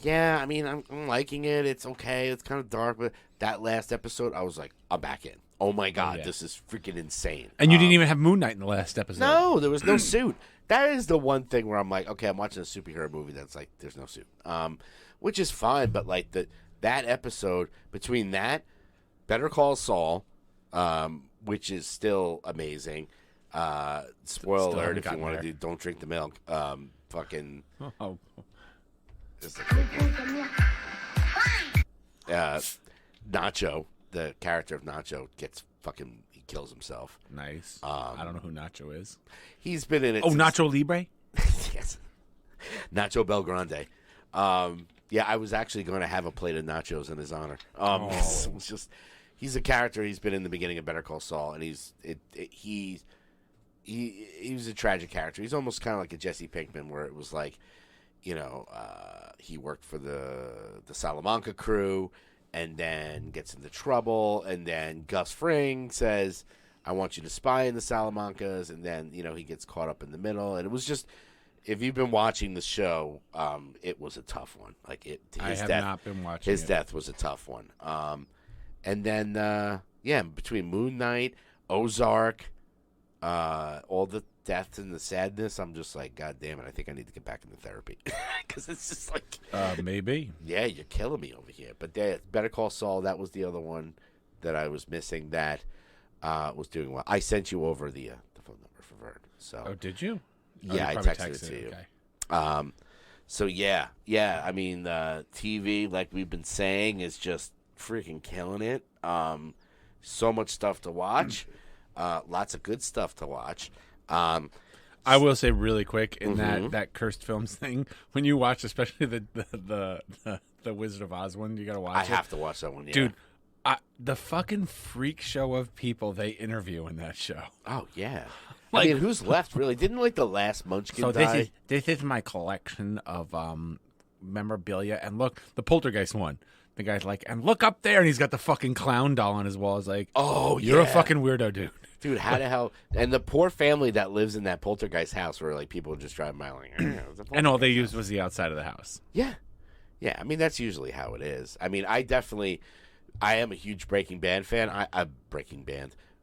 yeah, I mean, I'm liking it. It's okay. It's kind of dark, but that last episode, I was like, I'm back in. Oh my God, This is freaking insane. And you didn't even have Moon Knight in the last episode. No, there was no suit. That is the one thing where I'm like, okay, I'm watching a superhero movie that's like, there's no suit. Which is fine, but like that episode, between that, Better Call Saul, which is still amazing. Spoiler alert, if you want to do Don't Drink the Milk. Fucking. Oh. Nacho, the character of Nacho, he kills himself. Nice. I don't know who Nacho is. He's been in it. Oh, Nacho Libre? Yes. Nacho Belgrande. Yeah, I was actually going to have a plate of nachos in his honor. It was just, he's a character. He's been in the beginning of Better Call Saul, and he was a tragic character. He's almost kind of like a Jesse Pinkman, where it was like, you know, he worked for the Salamanca crew, and then gets into trouble, and then Gus Fring says, I want you to spy in the Salamancas, and then, you know, he gets caught up in the middle, and it was just, if you've been watching the show, it was a tough one. Like I have not been watching. His death was a tough one. And then between Moon Knight, Ozark, all the death and the sadness, I'm just like, God damn it! I think I need to get back into therapy, because it's just like, maybe. Yeah, you're killing me over here. But Better Call Saul, that was the other one that I was missing. That was doing well. I sent you over the phone number for Vern. So, did you? Yeah, I texted it to you. Okay. So yeah. I mean, TV, like we've been saying, is just freaking killing it. So much stuff to watch. Lots of good stuff to watch. I will say really quick in that cursed films thing, when you watch, especially the Wizard of Oz one, you gotta watch. I have to watch that one, yeah. Dude. The fucking freak show of people they interview in that show. Oh yeah. Like, I mean, who's left really? Didn't like the last Munchkin die? This is my collection of memorabilia, and look, the Poltergeist one. The guy's like, and look up there, and he's got the fucking clown doll on his wall. It's like, oh, you're a fucking weirdo, dude. Dude, how the hell? And the poor family that lives in that Poltergeist house, where like people just drive by, like, and all they used was the outside of the house. Yeah. I mean, that's usually how it is. I mean, I am a huge Breaking Bad fan.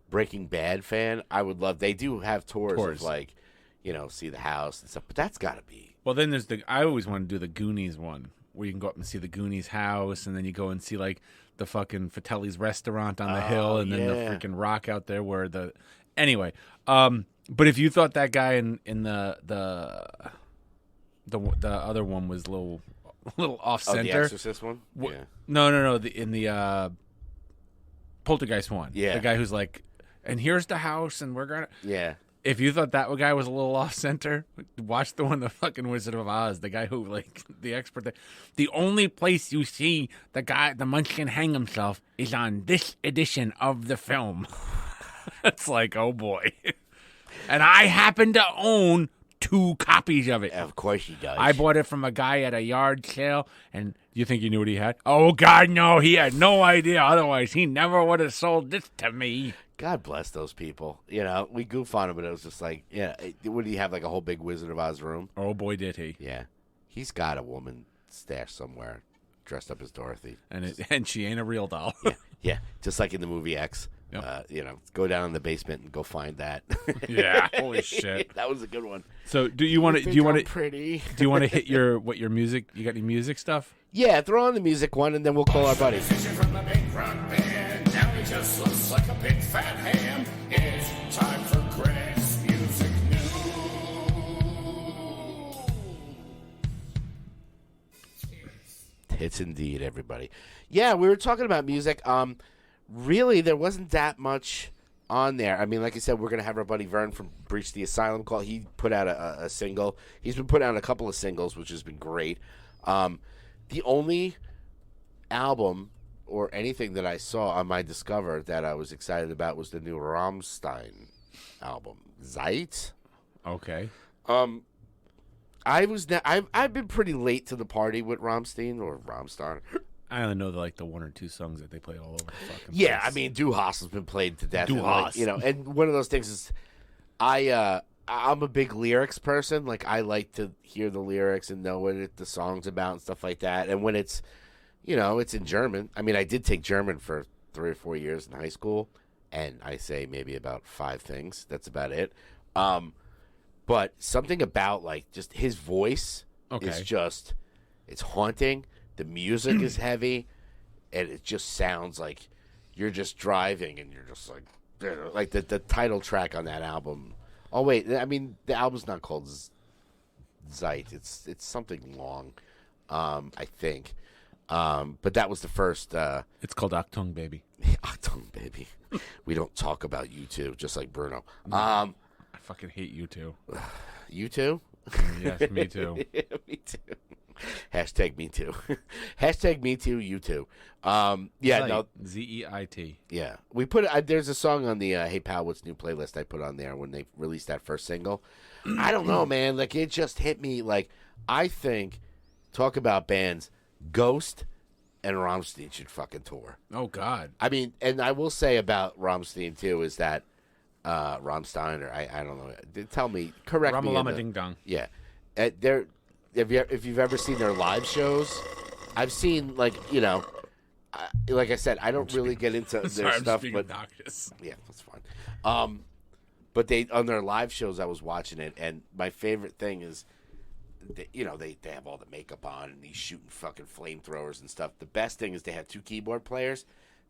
Breaking Bad fan. I would love. They do have tours. Of like, you know, see the house and stuff. But that's got to be. Well, then there's I always want to do the Goonies one, where you can go up and see the Goonies house, and then you go and see like the fucking Fatalities restaurant on the hill, and then the freaking rock out there where the. Anyway, but if you thought that guy in the other one was a little off center, the Exorcist one. Yeah. No. In the Poltergeist one. Yeah. The guy who's like, and here's the house, and we're gonna. Yeah. If you thought that guy was a little off center, watch the one, the fucking Wizard of Oz. The guy who, like, the expert. The only place you see the Munchkin hang himself is on this edition of the film. It's like, oh boy. And I happen to own 2 copies of it. Of course he does. I bought it from a guy at a yard sale, and you think you knew what he had? Oh, God, no, he had no idea. Otherwise, he never would have sold this to me. God bless those people. You know, we goof on him, but it was just like, yeah, would he have like a whole big Wizard of Oz room? Oh, boy, did he. Yeah. He's got a woman stashed somewhere dressed up as Dorothy. And she ain't a real doll. Yeah, just like in the movie X. Yep. You know, go down in the basement and go find that. Yeah, holy shit. That was a good one. So, do you want to pretty? Do you want to hit your music? You got any music stuff? Yeah, throw on the music one, and then we'll call our buddy. From the big rock band, now he just looks like a big fat ham. It's time for Greg's Music News. Hits indeed, everybody. Yeah, we were talking about music. Really, there wasn't that much on there. I mean, like I said, we're going to have our buddy Vern from Breach the Asylum call. He put out a single. He's been putting out a couple of singles, which has been great. The only album or anything that I saw on my Discover that I was excited about was the new Rammstein album, Zeit. Okay. I've been pretty late to the party with Rammstein or Rammstein. I only know the 1 or 2 songs that they play all over the fucking Yeah, place. I mean, Du Hast has been played to death. Du and, like, Hast. you know, and one of those things is, I'm a big lyrics person. Like, I like to hear the lyrics and know what the song's about and stuff like that. And when it's, you know, it's in German. I mean, I did take German for 3 or 4 years in high school, and I say maybe about 5 things. That's about it. But something about, like, just his voice is just, it's haunting. The music is heavy, and it just sounds like you're just driving, and you're just like the title track on that album. Oh wait, I mean the album's not called Zeit. It's something long, I think. But that was the first. It's called Achtung Baby. Achtung Baby. We don't talk about you two, just like Bruno. I fucking hate you two. You two? Yes, me too. Yeah, me too. Hashtag me too. Hashtag me too, you too. Yeah, Zeit. no. Zeit. Yeah. We put there's a song on the Hey Pal, What's New playlist I put on there when they released that first single. I don't know, man. Like, it just hit me. Like, I think, talk about bands, Ghost and Rammstein should fucking tour. Oh, God. I mean, and I will say about Rammstein, too, is that Rammstein, or I don't know. Tell me, correct me. Ramalama Ding Dong. Yeah. If you've ever seen their live shows, I've seen, like, you know, like I said, I don't really get into their stuff, but yeah, that's fine. But they on their live shows, I was watching it, and my favorite thing is, they have all the makeup on and he's shooting fucking flamethrowers and stuff. The best thing is they have 2 keyboard players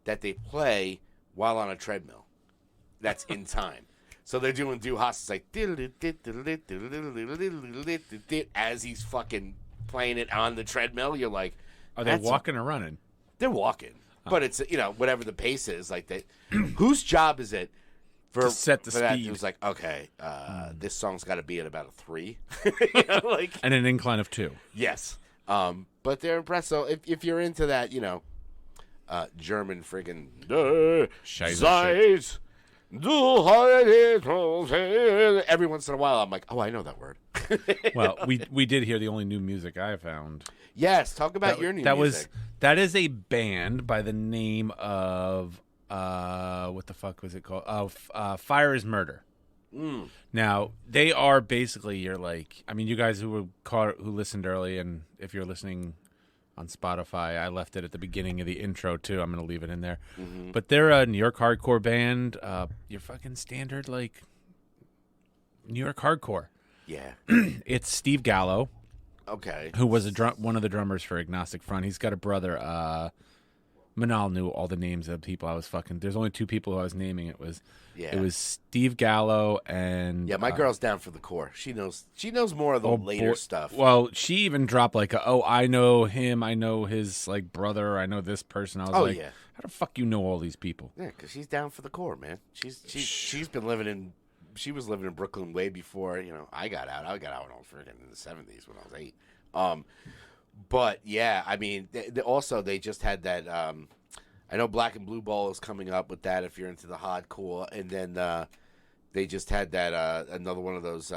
that they play while on a treadmill. That's in time. So they're doing Du Hast. It's like as he's fucking playing it on the treadmill. You're like, are they walking or running? They're walking, but it's whatever the pace is. Like they, whose job is it to set the that? speed? It was like, okay, this song's got to be at about a 3, and an incline of 2. Yes, but they're impressed. So if you're into that, German friggin' Zeit. Every once in a while, I'm like, oh, I know that word. Well, we did hear the only new music I found. Yes, talk about your new music. That is a band by the name of what the fuck was it called? Fire is Murder. Now they are basically you guys who listened early, and if you're listening on Spotify, I left it at the beginning of the intro too. I'm going to leave it in there. Mm-hmm. But they're a New York hardcore band. Your fucking standard New York hardcore. Yeah. It's Steve Gallow. Okay. Who was one of the drummers for Agnostic Front. He's got a brother. Manal knew all the names of people I was fucking. There's only 2 people who I was naming. It was Steve Gallow and my girl's down for the core. She knows more of the later stuff. Well, she even dropped I know him. I know his brother. I know this person. I was how the fuck you know all these people? Yeah, because she's down for the core, man. She's been living in. She was living in Brooklyn way before I got out. I got out when I was freaking in the 70s when I was 8. But yeah, I mean, also they just had that I know Black and Blue Ball is coming up with that if you're into the hardcore. And then they just had that another one of those.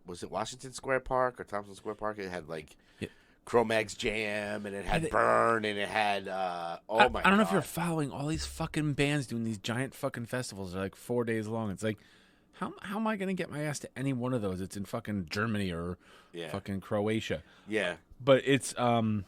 Was it Washington Square Park or Thompson Square Park? It had like Cro-Mag's Jam, and it had Vern, and it had I don't know if you're following all these fucking bands doing these giant fucking festivals. They're like 4 days long. It's like, how am I going to get my ass to any one of those? It's in fucking Germany or fucking Croatia. Yeah. But it's and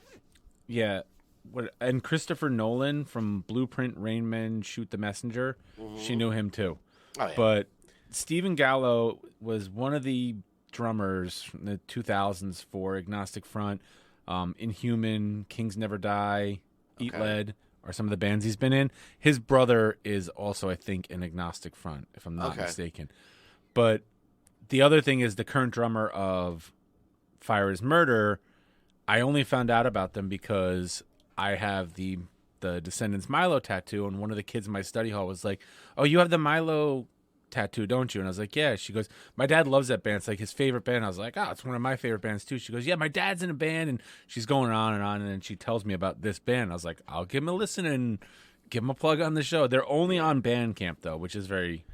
Christopher Nolan from Blueprint, Rain Man, Shoot the Messenger. She knew him too. Oh, yeah. But Stephen Gallow was one of the drummers in the 2000s for Agnostic Front, Inhuman, Kings Never Die, Eat Lead are some of the bands he's been in. His brother is also, I think, in Agnostic Front, if I'm not mistaken. But the other thing is the current drummer of Fire is Murder. I only found out about them because I have the Descendants Milo tattoo, and one of the kids in my study hall was like, "Oh, you have the Milo tattoo, don't you?" And I was like, "Yeah." She goes, "My dad loves that band. It's like his favorite band." I was like, "Oh, it's one of my favorite bands too." She goes, "Yeah, my dad's in a band," and she's going on, and then she tells me about this band. I was like, "I'll give him a listen and give him a plug on the show." They're only on Bandcamp though, which is very,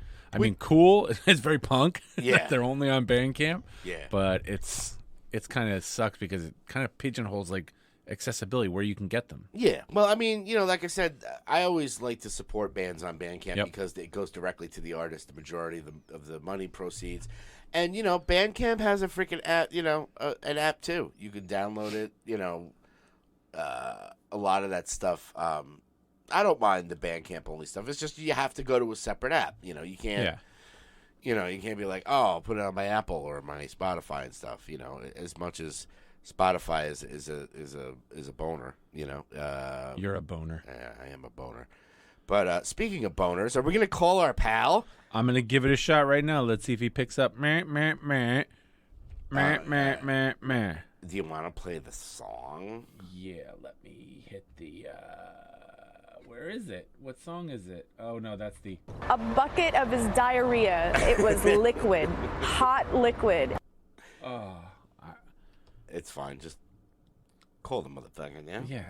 cool. It's very punk. Yeah, they're only on Bandcamp. Yeah, but it's kind of sucks because it kind of pigeonholes like accessibility where you can get them. Yeah. Well, I mean, like I said, I always like to support bands on Bandcamp because it goes directly to the artist, the majority of the money proceeds. And, Bandcamp has a freaking app, an app too. You can download it, a lot of that stuff. I don't mind the Bandcamp only stuff. It's just you have to go to a separate app. You can't, you can't be like, oh, I'll put it on my Apple or my Spotify and stuff, as much as Spotify is a boner, You're a boner. Yeah, I am a boner. But speaking of boners, are we gonna call our pal? I'm gonna give it a shot right now. Let's see if he picks up. Meh, meh, meh. Meh, meh, meh, meh. Do you want to play the song? Yeah, let me hit the. Where is it? What song is it? Oh no, that's the. A bucket of his diarrhea. It was liquid, hot liquid. Oh. It's fine. Just call the motherfucker, yeah? Yeah.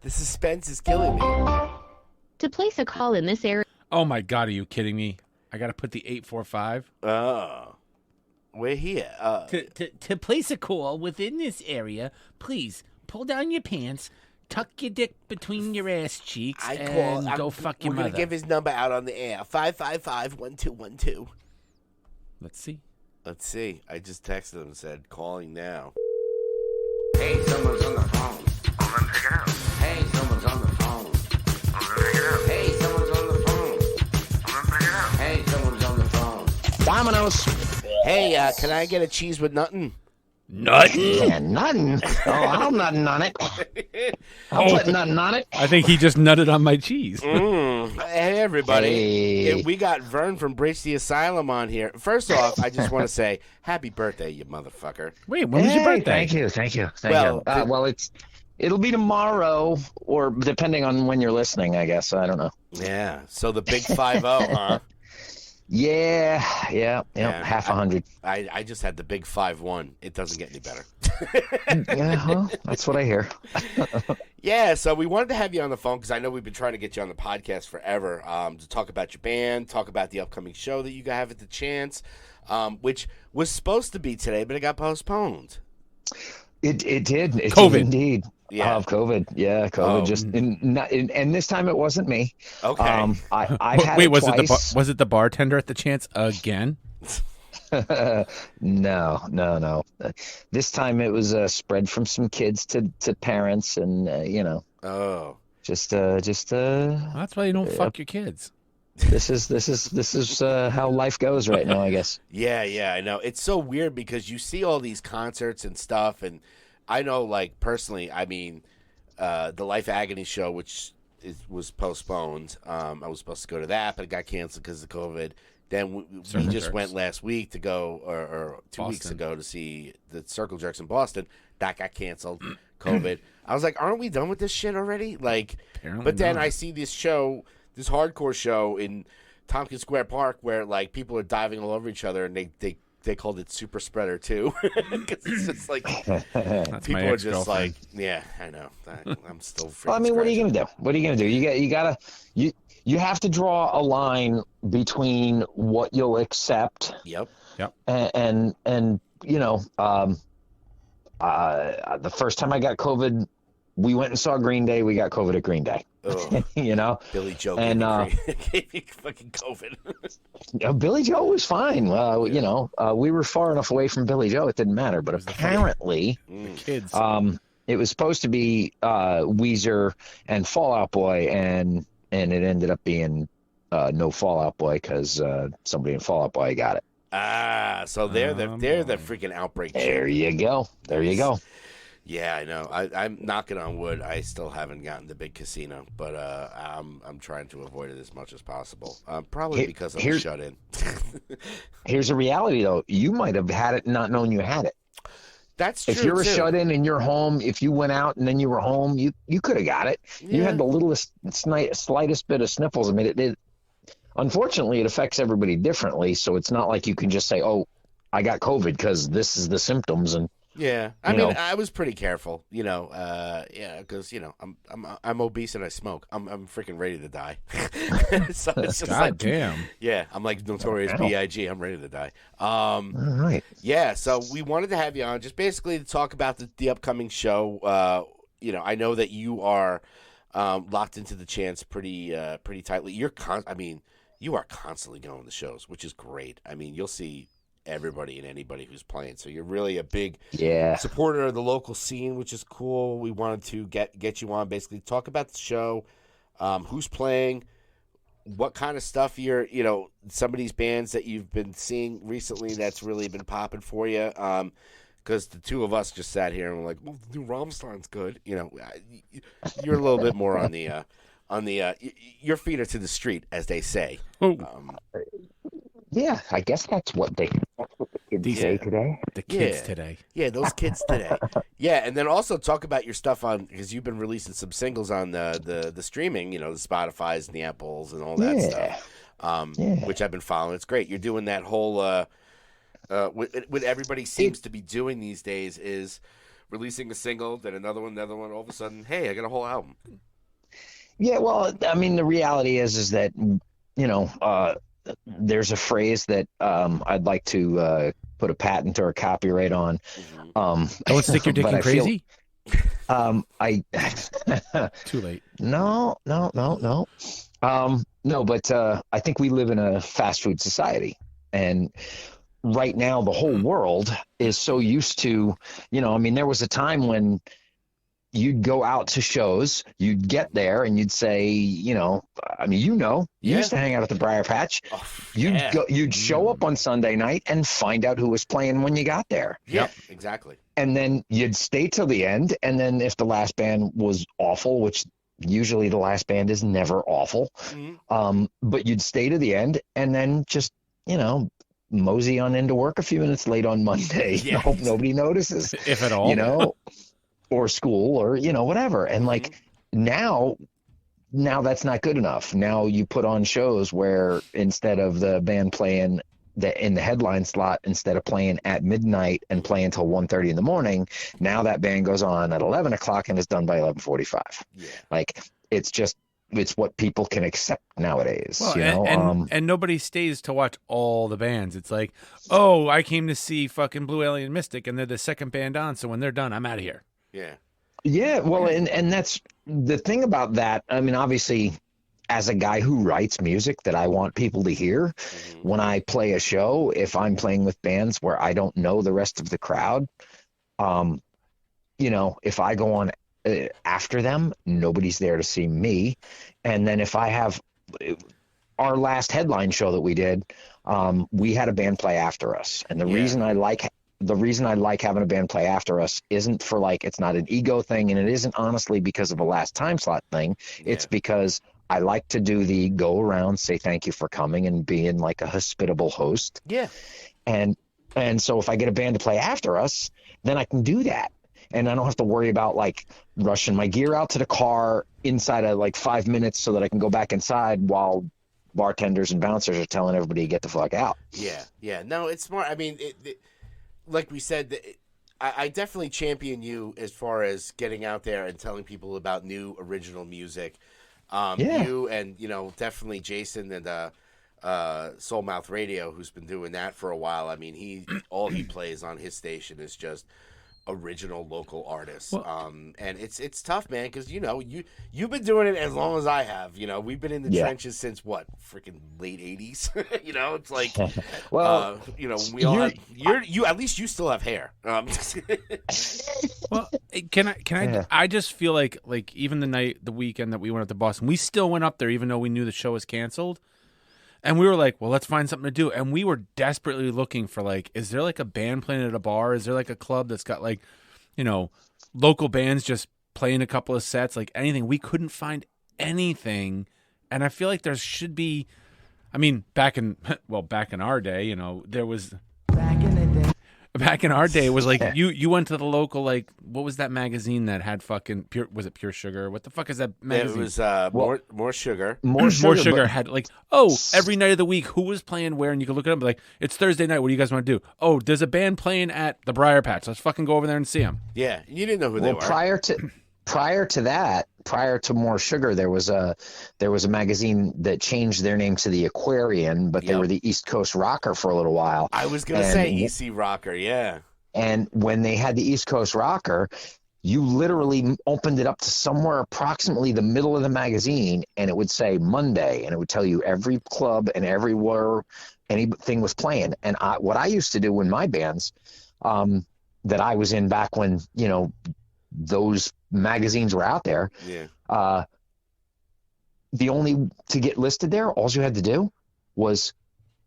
The suspense is killing me. To place a call in this area. Oh, my God. Are you kidding me? I got to put the 845. Oh. We're here. To place a call within this area, please pull down your pants, tuck your dick between your ass cheeks, and go fuck your mother. We're going to give his number out on the air. 555-1212. Let's see. Let's see. I just texted him and said, calling now. Hey, someone's on the phone. Well, then pick it up. Hey, someone's on the phone. Well, then pick it up. Hey, someone's on the phone. Well, then pick it up. Hey, someone's on the phone. Domino's. Hey, can I get a cheese with nothing? Nothing? Yeah, nothing. Oh, I'll nothing on it. I'll put nothing on it. I think he just nutted on my cheese. Hey, everybody. Hey. We got Vern from Brace the Asylum on here. First off, I just want to say, happy birthday, you motherfucker. Wait, when was your birthday? Thank you. Thank you. Well, It'll be tomorrow, or depending on when you're listening, I guess. I don't know. Yeah, so the big 50, huh? Yeah, half 100. I just had the big 51. It doesn't get any better. Yeah, well, that's what I hear. Yeah, so we wanted to have you on the phone because I know we've been trying to get you on the podcast forever to talk about your band, talk about the upcoming show that you have at the Chance, which was supposed to be today, but it got postponed. It did. It COVID. did indeed. Yeah. COVID. Yeah, COVID. And this time it wasn't me. Okay. I had Wait, it twice. was it the bartender at the Chance again? No. This time it was spread from some kids to parents, and Oh. just That's why you don't fuck your kids. This is how life goes right now, I guess. Yeah, I know. It's so weird because you see all these concerts and stuff, and I know, like, personally, I mean, the Life Agony show, which was postponed. I was supposed to go to that, but it got canceled because of COVID. Then we just went last week to go, or 2 weeks ago, to see the Circle Jerks in Boston. That got canceled. COVID. I was like, aren't we done with this shit already? Like, Apparently but then not. I see this hardcore show in Tompkins Square Park where, like, people are diving all over each other, and they they called it Super Spreader too, because it's just like That's people my are just like, ex-girlfriend. yeah, I know. I'm still. Well, I mean, what are you scratching. gonna do? What are you gonna do? You gotta you have to draw a line between what you'll accept Yep. and you know, the first time I got COVID, we went and saw Green Day. We got COVID at Green Day. Ugh. You know, Billy Joe And, gave me fucking COVID. Billy Joe was fine. You know, we were far enough away from Billy Joe; it didn't matter. But apparently, Kids. it was supposed to be Weezer and Fall Out Boy, and it ended up being no Fall Out Boy because somebody in Fall Out Boy got it. So they're the freaking outbreak. There you go. There you go. Yeah, I know. I'm knocking on wood. I still haven't gotten the big casino, but I'm trying to avoid it as much as possible. Probably because I'm shut in. Here's a reality, though. You might have had it and not known you had it. That's true. If you're too. shut in and you're home, if you went out and then you were home, you could have got it. You Yeah. had the littlest, slightest bit of sniffles. I mean, it unfortunately, it affects everybody differently. So it's not like you can just say, "Oh, I got COVID because this is the symptoms." And Yeah, I you mean, know. I was pretty careful, yeah, because I'm obese and I smoke. I'm freaking ready to die. So it's just God like, damn. yeah, I'm like Notorious Wow. B.I.G. I'm ready to die. all right. Yeah, so we wanted to have you on just basically to talk about the upcoming show. I know that you are locked into the chance pretty tightly. You are constantly going to shows, which is great. I mean, you'll see everybody and anybody who's playing. So you're really a big supporter of the local scene, which is cool. We wanted to get you on, basically talk about the show, who's playing, what kind of stuff some of these bands that you've been seeing recently that's really been popping for you. Because the two of us just sat here and were like, well, the new Rammstein's good. You're a little bit more on the your feet are to the street, as they say. Yeah, I guess that's what the kids say today. The kids Yeah. today. Yeah, those kids today. Yeah, and then also talk about your stuff because you've been releasing some singles on the streaming, the Spotify's and the Apples and all that stuff, which I've been following. It's great. You're doing that whole what everybody seems to be doing these days is releasing a single, then another one, all of a sudden, hey, I got a whole album. Yeah, well, I mean, the reality is that there's a phrase that I'd like to put a patent or a copyright on. Don't stick your dick but in I feel- crazy. I Too late. no. But I think we live in a fast food society, and right now the whole world is so used to, there was a time when you'd go out to shows, you'd get there and you'd say, you used to hang out at the Briar Patch. Oh, yeah. You'd show up on Sunday night and find out who was playing when you got there. Yep, exactly. And then you'd stay till the end. And then if the last band was awful, which usually the last band is never awful, but you'd stay to the end and then just, mosey on into work a few minutes late on Monday. Yeah. Hope nobody notices, If at all. or school or, whatever. And now that's not good enough. Now you put on shows where instead of the band playing in the headline slot, instead of playing at midnight and playing until 1:30 in the morning, now that band goes on at 11 o'clock and is done by 11:45. Yeah. It's what people can accept nowadays. Well, and nobody stays to watch all the bands. It's like, oh, I came to see fucking Blue Alien Mystic and they're the second band on, so when they're done, I'm out of here. Yeah. Yeah, well, and that's the thing about that. I mean, obviously, as a guy who writes music that I want people to hear, when I play a show, if I'm playing with bands where I don't know the rest of the crowd, if I go on after them, nobody's there to see me. And then if I have our last headline show that we did, we had a band play after us. And the reason I like having a band play after us isn't for it's not an ego thing, and it isn't honestly because of a last time slot thing. It's because I like to do the go around, say thank you for coming, and being like a hospitable host. Yeah. And so if I get a band to play after us, then I can do that. And I don't have to worry about rushing my gear out to the car inside of 5 minutes so that I can go back inside while bartenders and bouncers are telling everybody to get the fuck out. Yeah. No, it's smart. I mean, like we said, I definitely champion you as far as getting out there and telling people about new original music. You and, definitely Jason and Soul Mouth Radio, who's been doing that for a while. I mean, all he plays on his station is just original local artists. And it's tough, man, because you've been doing it as long as I have. We've been in the trenches since what, freaking late 80s. It's like Well, we all have, you at least you still have hair. Well, can I I just feel like even the weekend that we went up to Boston, we still went up there even though we knew the show was canceled. And we were like, well, let's find something to do. And we were desperately looking for, is there a band playing at a bar? Is there a club that's got local bands just playing a couple of sets, anything? We couldn't find anything. And I feel like there should be, I mean, back in our day, there was. Back in our day, it was you went to the local, what was that magazine that had fucking was it Pure Sugar? What the fuck is that magazine? It was More Sugar. More Sugar had every night of the week who was playing where, and you could look it up. It's Thursday night. What do you guys want to do? Oh, there's a band playing at the Briar Patch. Let's fucking go over there and see them. Yeah, you didn't know who they were. Prior to More Sugar, there was a magazine that changed their name to the Aquarian, but they were the East Coast Rocker for a little while. I was gonna say EC Rocker, yeah. And when they had the East Coast Rocker, you literally opened it up to somewhere approximately the middle of the magazine, and it would say Monday, and it would tell you every club and everywhere anything was playing. And what I used to do in my bands that I was in back when those magazines were out there. Yeah. To get listed there, all you had to do was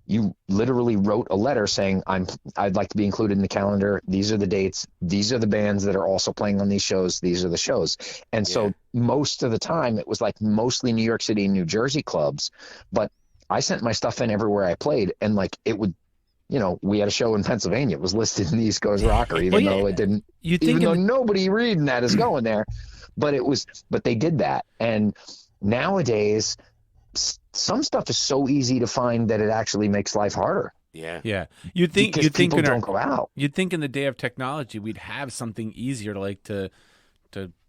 you literally wrote a letter saying, I'd like to be included in the calendar. These are the dates. These are the bands that are also playing on these shows. These are the shows. And so most of the time it was mostly New York City and New Jersey clubs, but I sent my stuff in everywhere I played, and it would, we had a show in Pennsylvania. It was listed in the East Coast Rocker, even though it didn't, nobody reading that is going there, but they did that. And nowadays, some stuff is so easy to find that it actually makes life harder. Yeah. You'd think people don't go out. You'd think in the day of technology, we'd have something easier to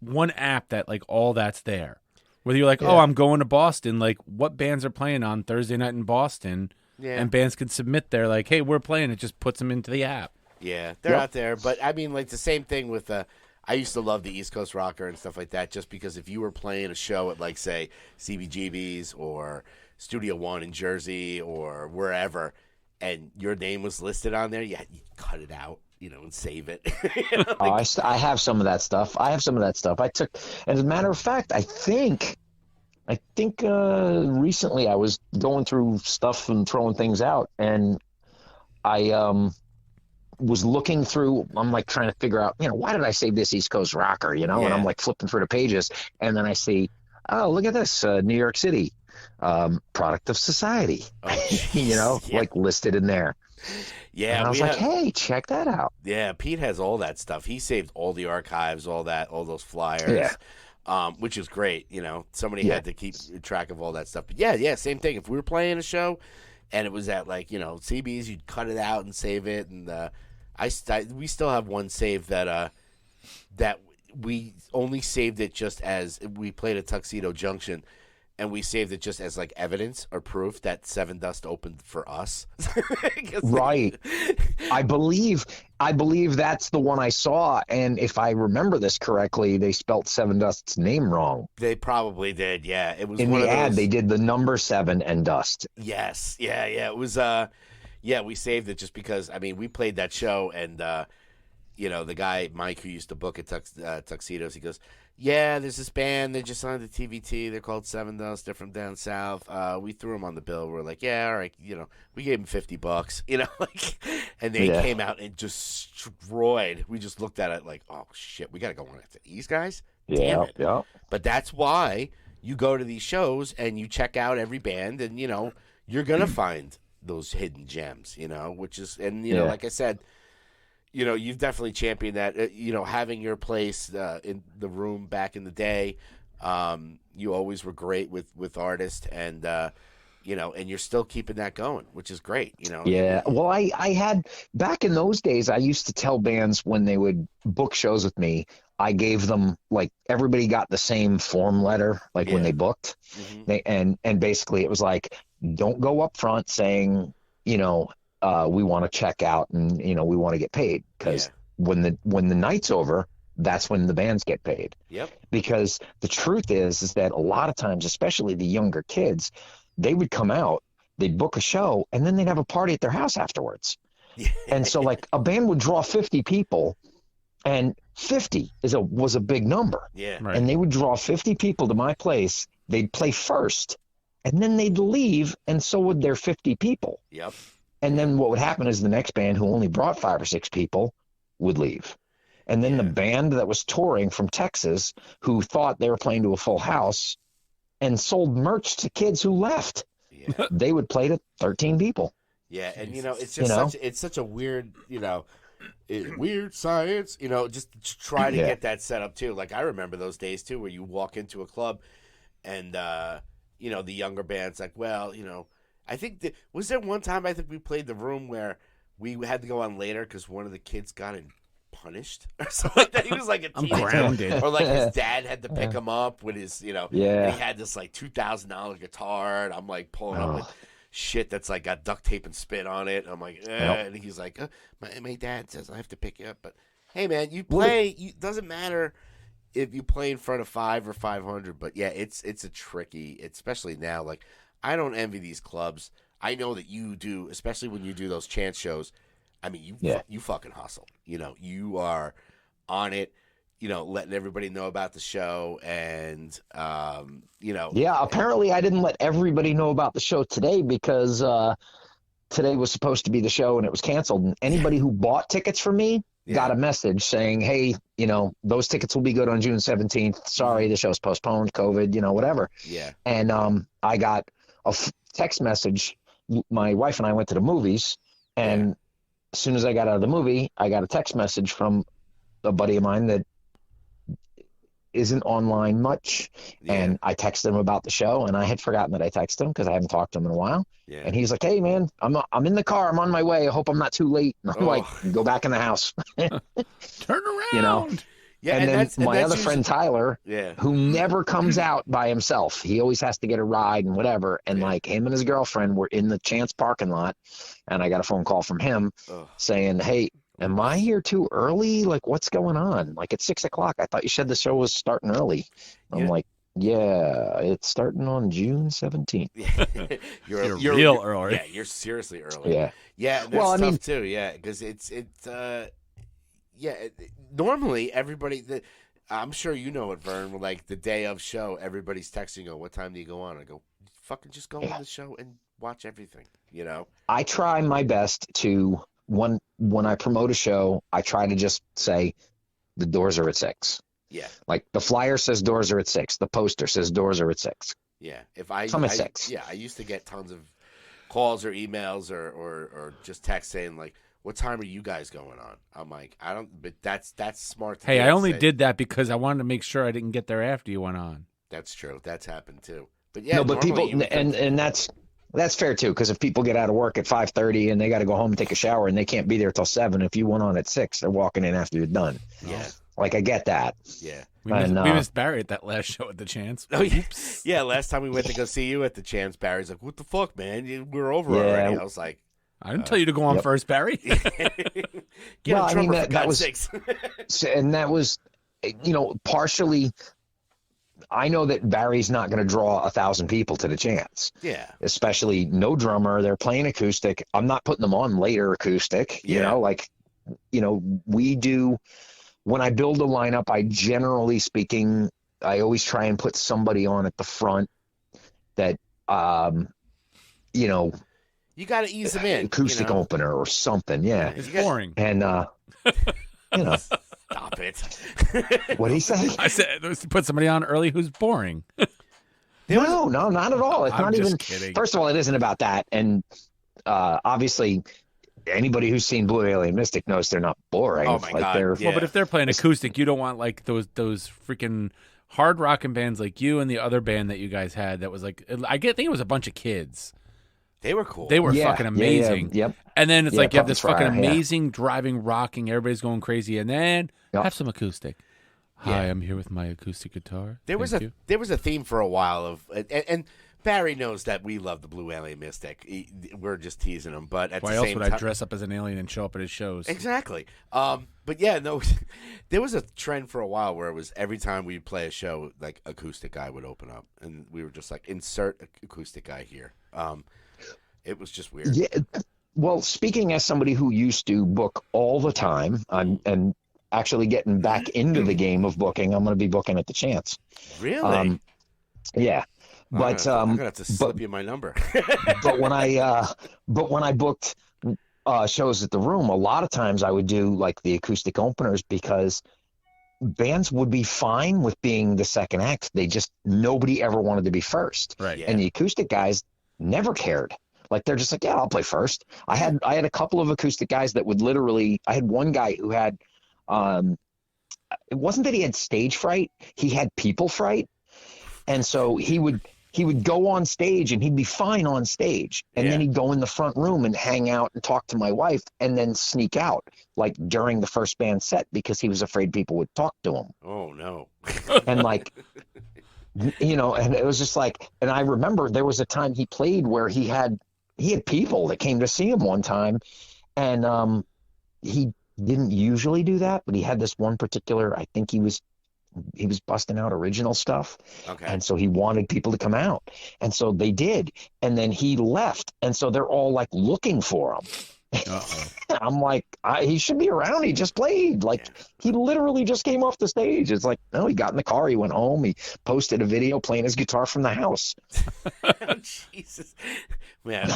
one app that all that's there. Whether you're oh, I'm going to Boston, what bands are playing on Thursday night in Boston? Yeah. And bands can submit there hey, we're playing. It just puts them into the app. Yeah, they're out there. But, I mean, the same thing with I used to love the East Coast Rocker and stuff like that, just because if you were playing a show at, say, CBGB's or Studio One in Jersey or wherever, and your name was listed on there, you cut it out, and save it. I have some of that stuff. I took, and as a matter of fact, I think recently I was going through stuff and throwing things out, and I was looking through. I'm trying to figure out, why did I save this East Coast Rocker? And I'm flipping through the pages, and then I see, oh, look at this, New York City, product of society, listed in there. Yeah, and I was hey, check that out. Yeah, Pete has all that stuff. He saved all the archives, all those flyers. Yeah. Which is great, Somebody had to keep track of all that stuff. But yeah, same thing. If we were playing a show and it was at CB's, you'd cut it out and save it. And we still have one save that we only saved it just as we played at Tuxedo Junction, and we saved it just as evidence or proof that Seven Dust opened for us. Right. I believe that's the one I saw, and if I remember this correctly, they spelt Seven Dust's name wrong. They probably did, yeah. It was in one the of those... ad. They did the number 7 and Dust. Yes, yeah. It was we saved it just because we played that show, and the guy Mike who used to book at Tuxedos, he goes, yeah, there's this band. They just signed the TVT. They're called Seven Dust. They're from down south. We threw them on the bill. We're yeah, all right. We gave them $50. And they came out and just destroyed. We just looked at it oh shit, we got to go on after these guys. Damn it. Yeah. But that's why you go to these shows and you check out every band, and you're gonna find those hidden gems. Which is, and like I said. You've definitely championed that. Having your place in the room back in the day, you always were great with artists, and and you're still keeping that going, which is great, Yeah. Well, I had back in those days, I used to tell bands when they would book shows with me, I gave them like everybody got the same form letter, like when they booked. And basically it was like, don't go up front saying, we want to check out and, we want to get paid. Because when the night's over, that's when the bands get paid. Yep. Because the truth is that a lot of times, especially the younger kids, they would come out, they'd book a show, and then they'd have a party at their house afterwards. And so like a band would draw 50 people, and 50 was a big number. Yeah. Right. And they would draw 50 people to my place. They'd play first, and then they'd leave, and so would their 50 people. Yep. And then what would happen is the next band, who only brought 5 or 6 people, would leave. And then the band that was touring from Texas, who thought they were playing to a full house and sold merch to kids who left, they would play to 13 people. Yeah, and it's just it's such a weird, weird science, just to try to get that set up too. Like I remember those days too, where you walk into a club, and the younger band's like, well, I think was there one time I think we played the room where we had to go on later because one of the kids got punished or something like that. He was like a teenager, grounded. or like his dad had to pick him up with his, and he had this like $2,000 guitar, and I'm like pulling up with shit that's like got duct tape and spit on it. I'm like, and he's like, my dad says I have to pick you up, but hey man, you play. Doesn't matter if you play in front of 5 or 500, but yeah, it's a tricky, especially now. Like I don't envy these clubs. I know that you do, especially when you do those chance shows. I mean, you fucking hustle. You are on it. Letting everybody know about the show, and Yeah, apparently I didn't let everybody know about the show today because today was supposed to be the show and it was canceled. And anybody who bought tickets for me got a message saying, "Hey, those tickets will be good on June 17th. Sorry, the show's postponed, COVID, whatever." Yeah. And I got a text message. My wife and I went to the movies, and as soon as I got out of the movie, I got a text message from a buddy of mine that isn't online much. And I texted him about the show, and I had forgotten that I texted him because I haven't talked to him in a while. Yeah. And he's like, "Hey man, I'm in the car. I'm on my way. I hope I'm not too late." And I'm like, "Go back in the house." Turn around. Yeah, and then my other friend Tyler, who never comes out by himself. He always has to get a ride and whatever. And like him and his girlfriend were in the Chance parking lot, and I got a phone call from him saying, "Hey, am I here too early? Like, what's going on? Like, it's 6 o'clock. I thought you said the show was starting early." I'm like, "Yeah, it's starting on June 17th. you're real early. Yeah, you're seriously early. Yeah. Yeah, and that's tough too. Yeah, because it's normally everybody I'm sure you know it, Vern. Like the day of show, everybody's texting, "Oh, what time do you go on?" I go, "Fucking just go on the show and watch everything." I try my best to when I promote a show, I try to just say the doors are at 6. Yeah. Like the flyer says doors are at 6. The poster says doors are at 6. Yeah. If I come at 6. Yeah, I used to get tons of calls or emails or just text saying like, "What time are you guys going on?" I'm like, I don't, but that's smart. Hey, I only did that because I wanted to make sure I didn't get there after you went on. That's true. That's happened too. But yeah, no, but people, and that's fair too. Because if people get out of work at 5:30 and they got to go home and take a shower and they can't be there till 7, if you went on at 6, they're walking in after you're done. Yeah. Like I get that. Yeah. We missed Barry at that last show at the Chance. Oh, yeah. Last time we went to go see you at the Chance, Barry's like, "What the fuck, man? We're over already." I was like, I didn't tell you to go on first, Barry. Get a drummer for God's sakes. And that was, partially. I know that Barry's not going to draw 1,000 people to the Chance. Yeah. Especially no drummer. They're playing acoustic. I'm not putting them on later acoustic. We do. When I build a lineup, I generally speaking, I always try and put somebody on at the front that, you got to ease them in. Acoustic opener or something. Yeah. It's boring. And, Stop it. What'd he say? I said, put somebody on early who's boring. No, not at all. It's I'm not just even. kidding. First of all, it isn't about that. And obviously, anybody who's seen Blue Alien Mystic knows they're not boring. Oh my God. They're, Well, but if they're playing acoustic, you don't want like those freaking hard rocking bands like you and the other band that you guys had that was like, think it was a bunch of kids. They were cool. They were Yeah, fucking yeah, amazing. yeah, yep. And then it's Yeah, like you have Puppet this fucking Fryer, yeah. amazing driving, rocking, everybody's going crazy, and then Yep. have some acoustic. Hi, I'm here with my acoustic guitar. There was a theme for a while of and Barry knows that we love the Blue Alien Mystic. We're just teasing him, but at Why the else same would I time, dress up as an alien and show up at his shows? exactly. But yeah, no, there was a trend for a while where it was every time we'd play a show, like acoustic guy would open up, and we were just like, insert acoustic guy here. It was just weird. Yeah. Well, speaking as somebody who used to book all the time, and actually getting back into the game of booking, I'm going to be booking at the Chance. Really? Yeah. But I'm gonna have to slip you my number. but when I booked shows at the Room, a lot of times I would do like the acoustic openers because bands would be fine with being the second act. Nobody ever wanted to be first. Right. Yeah. And the acoustic guys never cared. Like they're just like, yeah, I'll play first. I had a couple of acoustic guys that would literally. I had one guy who had, it wasn't that he had stage fright; he had people fright, and so he would go on stage and he'd be fine on stage, and then he'd go in the front room and hang out and talk to my wife, and then sneak out like during the first band set because he was afraid people would talk to him. Oh no! And like. And it was just like, and I remember there was a time he played where he had people that came to see him one time, and he didn't usually do that, but he had this one particular, I think he was busting out original stuff. Okay. And so he wanted people to come out. And so they did. And then he left. And so they're all like looking for him. I'm like, he should be around. He just played. Like, he literally just came off the stage. It's like, no, he got in the car. He went home. He posted a video playing his guitar from the house. Oh, Jesus. Man,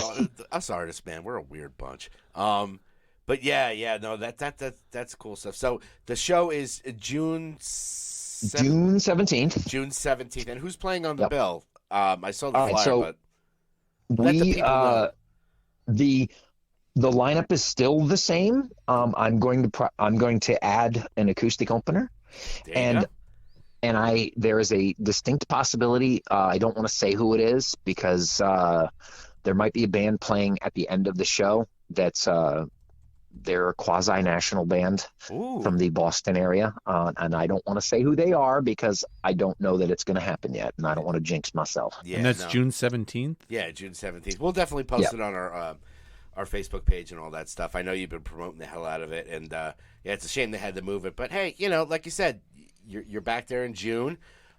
us artists, man, we're a weird bunch. But no, that's cool stuff. So the show is June 17th. June 17th. And who's playing on the bill? I saw the All right, flyer, so but let the people know. The lineup is still the same. I'm going to add an acoustic opener, and there is a distinct possibility. I don't want to say who it is because there might be a band playing at the end of the show that's they're a quasi-national band from the Boston area, and I don't want to say who they are because I don't know that it's going to happen yet, and I don't want to jinx myself. Yeah, and that's June 17th? Yeah, June 17th. We'll definitely post it on our Facebook page and all that stuff. I know you've been promoting the hell out of it, and it's a shame they had to move it. But hey, like you said, you're back there in June.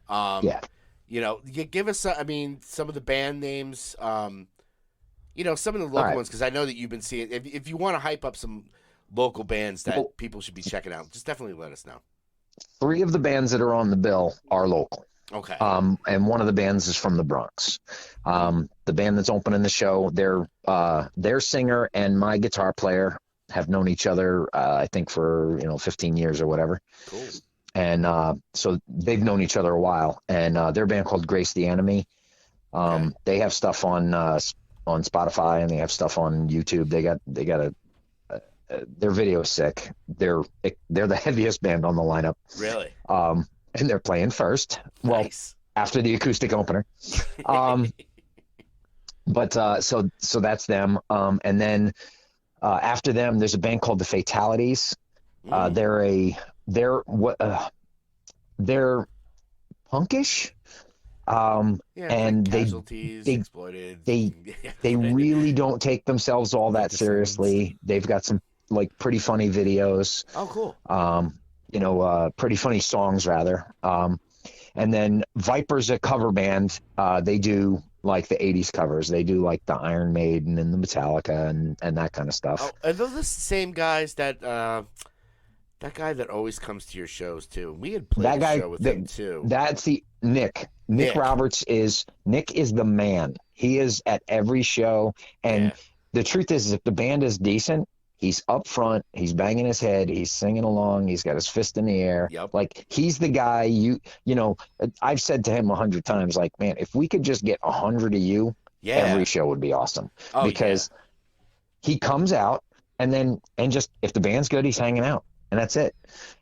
You give us, some of the band names. Some of the local ones, because I know that you've been seeing. If you want to hype up some local bands that people should be checking out, just definitely let us know. 3 of the bands that are on the bill are local. Okay. And one of the bands is from the Bronx. The band that's opening the show, their singer and my guitar player have known each other, I think for 15 years or whatever. Cool. And so they've known each other a while. And they're a band called Grace the Enemy. They have stuff on Spotify and they have stuff on YouTube. They got their video is sick. They're the heaviest band on the lineup. Really? And they're playing first. Well, nice. After the acoustic opener. But so that's them. And then after them, there's a band called the Fatalities. They're punkish. And Casualties, Exploited. They really don't take themselves all that seriously. They've got some like pretty funny videos. Oh, cool. Pretty funny songs rather. And then Viper's a cover band. They do like the 80s covers. They do like the Iron Maiden and the Metallica and that kind of stuff. Oh, are those the same guys that guy that always comes to your shows too? We had played a show with him too. That's the Nick. Nick Roberts is the man. He is at every show. And the truth is if the band is decent, he's up front, he's banging his head, he's singing along, he's got his fist in the air. Yep. Like he's the guy I've said to him 100 times, like, man, if we could just get 100 of you, every show would be awesome. Because he comes out and just if the band's good, he's hanging out. And that's it.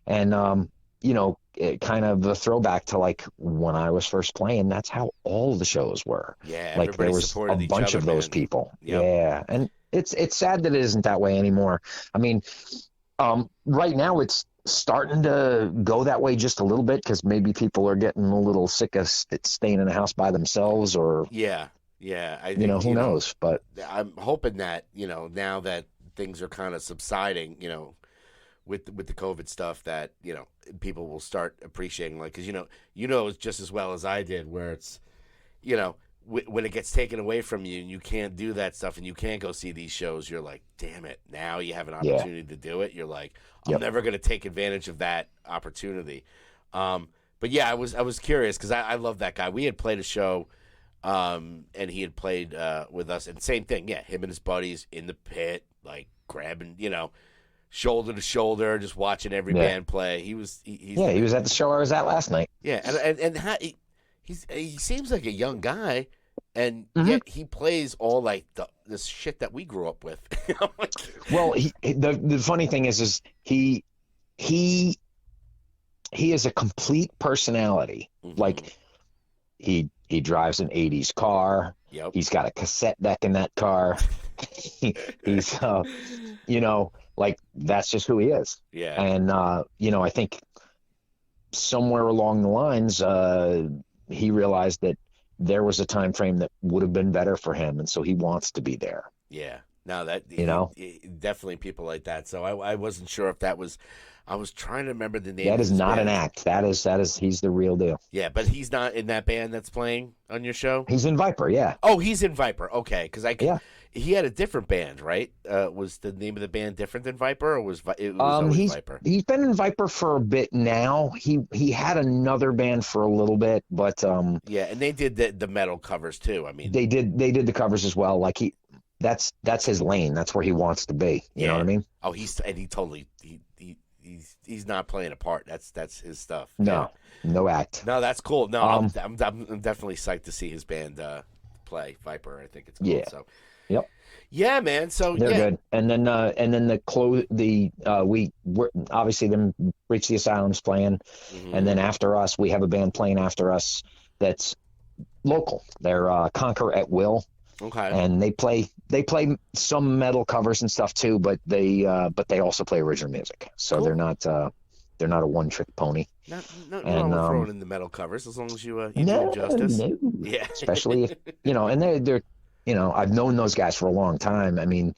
And kind of a throwback to like when I was first playing. That's how all the shows were. Yeah, like there everybody was a supported each bunch other, of those man. people. Yep. Yeah, and it's sad that it isn't that way anymore. I mean, right now it's starting to go that way just a little bit because maybe people are getting a little sick of staying in the house by themselves, or Yeah. I think, who knows? But I'm hoping that, now that things are kind of subsiding, with the COVID stuff, that, people will start appreciating, like, because, it's just as well as I did, where it's, when it gets taken away from you and you can't do that stuff and you can't go see these shows, you're like, damn it, now you have an opportunity to do it. You're like, I'm never going to take advantage of that opportunity. But yeah, I was curious because I love that guy. We had played a show, and he had played with us, and same thing. Yeah, him and his buddies in the pit, like grabbing, shoulder to shoulder, just watching every band play. He was he was at the show I was at last night. Yeah, and he seems like a young guy, and yet he plays all like this shit that we grew up with. Well, the funny thing is he is a complete personality. Like he drives an 80s car. Yep. He's got a cassette deck in that car. He's like that's just who he is. Yeah. And I think somewhere along the lines he realized that there was a time frame that would have been better for him, and so he wants to be there. Yeah. No, that definitely people like that. So I wasn't sure if that was. I was trying to remember the name. That of is his not band. an act. That is he's the real deal. Yeah, but he's not in that band that's playing on your show. He's in Viper. Yeah. Oh, he's in Viper. Okay, because Yeah. he had a different band, right? Was the name of the band different than Viper, or was it was always Viper? He's been in Viper for a bit now. He had another band for a little bit, but yeah, and they did the metal covers too. I mean, they did the covers as well. Like that's his lane. That's where he wants to be. You know what I mean? Oh, he's not playing a part. That's his stuff. No, no act. No, that's cool. No, I'm definitely psyched to see his band play Viper. I think it's cool. Yeah. So. Yep. Yeah, man. So they're good. And then we obviously them Reach the Asylum's playing, and then after us we have a band playing after us that's local. They're Conquer at Will. Okay. And they play some metal covers and stuff too, but they also play original music. So cool. They're not a one trick pony. Not throwing in the metal covers as long as you do them justice. No. Yeah. Especially if and they're I've known those guys for a long time. I mean,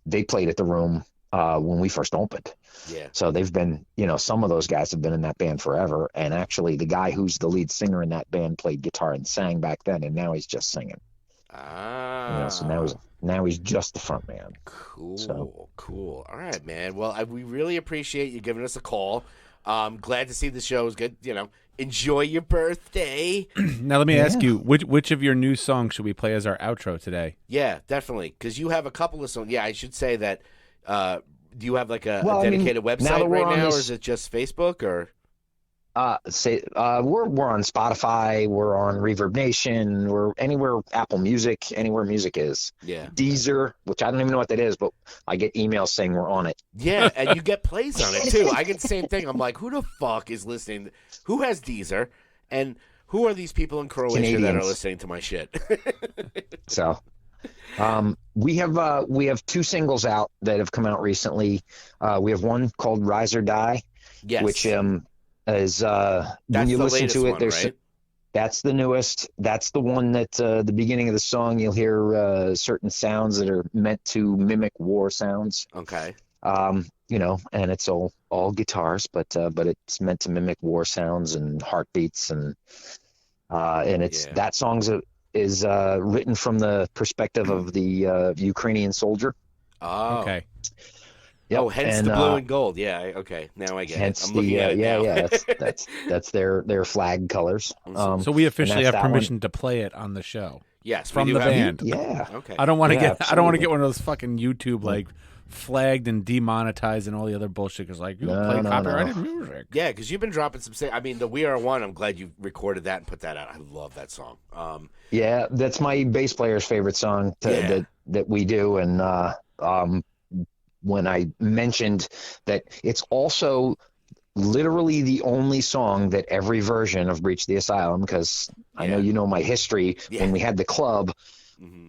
they played at the Room when we first opened. Yeah. So they've been, some of those guys have been in that band forever. And actually the guy who's the lead singer in that band played guitar and sang back then, and now he's just singing. So now he's just the front man. Cool. All right, man. Well, we really appreciate you giving us a call. Glad to see the show is good. Enjoy your birthday. Now let me ask you, which of your new songs should we play as our outro today? Yeah, definitely, because you have a couple of songs. Yeah, I should say that. Do you have like a dedicated website right now, or is it just Facebook or? We're on Spotify, we're on Reverb Nation, we're anywhere, Apple Music, anywhere music is. Yeah. Deezer, which I don't even know what that is, but I get emails saying we're on it. Yeah, and you get plays on it too. I get the same thing. I'm like, who the fuck is listening? Who has Deezer? And who are these people in Croatia that are listening to my shit? So, we have two singles out that have come out recently. We have one called Rise or Die, yes, which is when you listen to it, there's right? That's the newest. That's the one that the beginning of the song you'll hear certain sounds that are meant to mimic war sounds. Okay. And it's all guitars, but it's meant to mimic war sounds and heartbeats, and it's that song is written from the perspective of the Ukrainian soldier. Oh, okay. Yep. Oh, hence the blue and gold. Yeah. Okay. Now I get it. I'm looking at it now. Yeah. That's their flag colors. So we officially have permission to play it on the show. Yes, from the band. Yeah. Okay. I don't want to absolutely. I don't want to get one of those fucking YouTube flagged and demonetized and all the other bullshit because you play copyrighted music. Yeah, because you've been dropping some. I mean, the We Are One. I'm glad you recorded that and put that out. I love that song. Yeah, that's my bass player's favorite song that we do, and when I mentioned that it's also literally the only song that every version of Breach the Asylum, because I know you know my history. Yeah. When we had the club,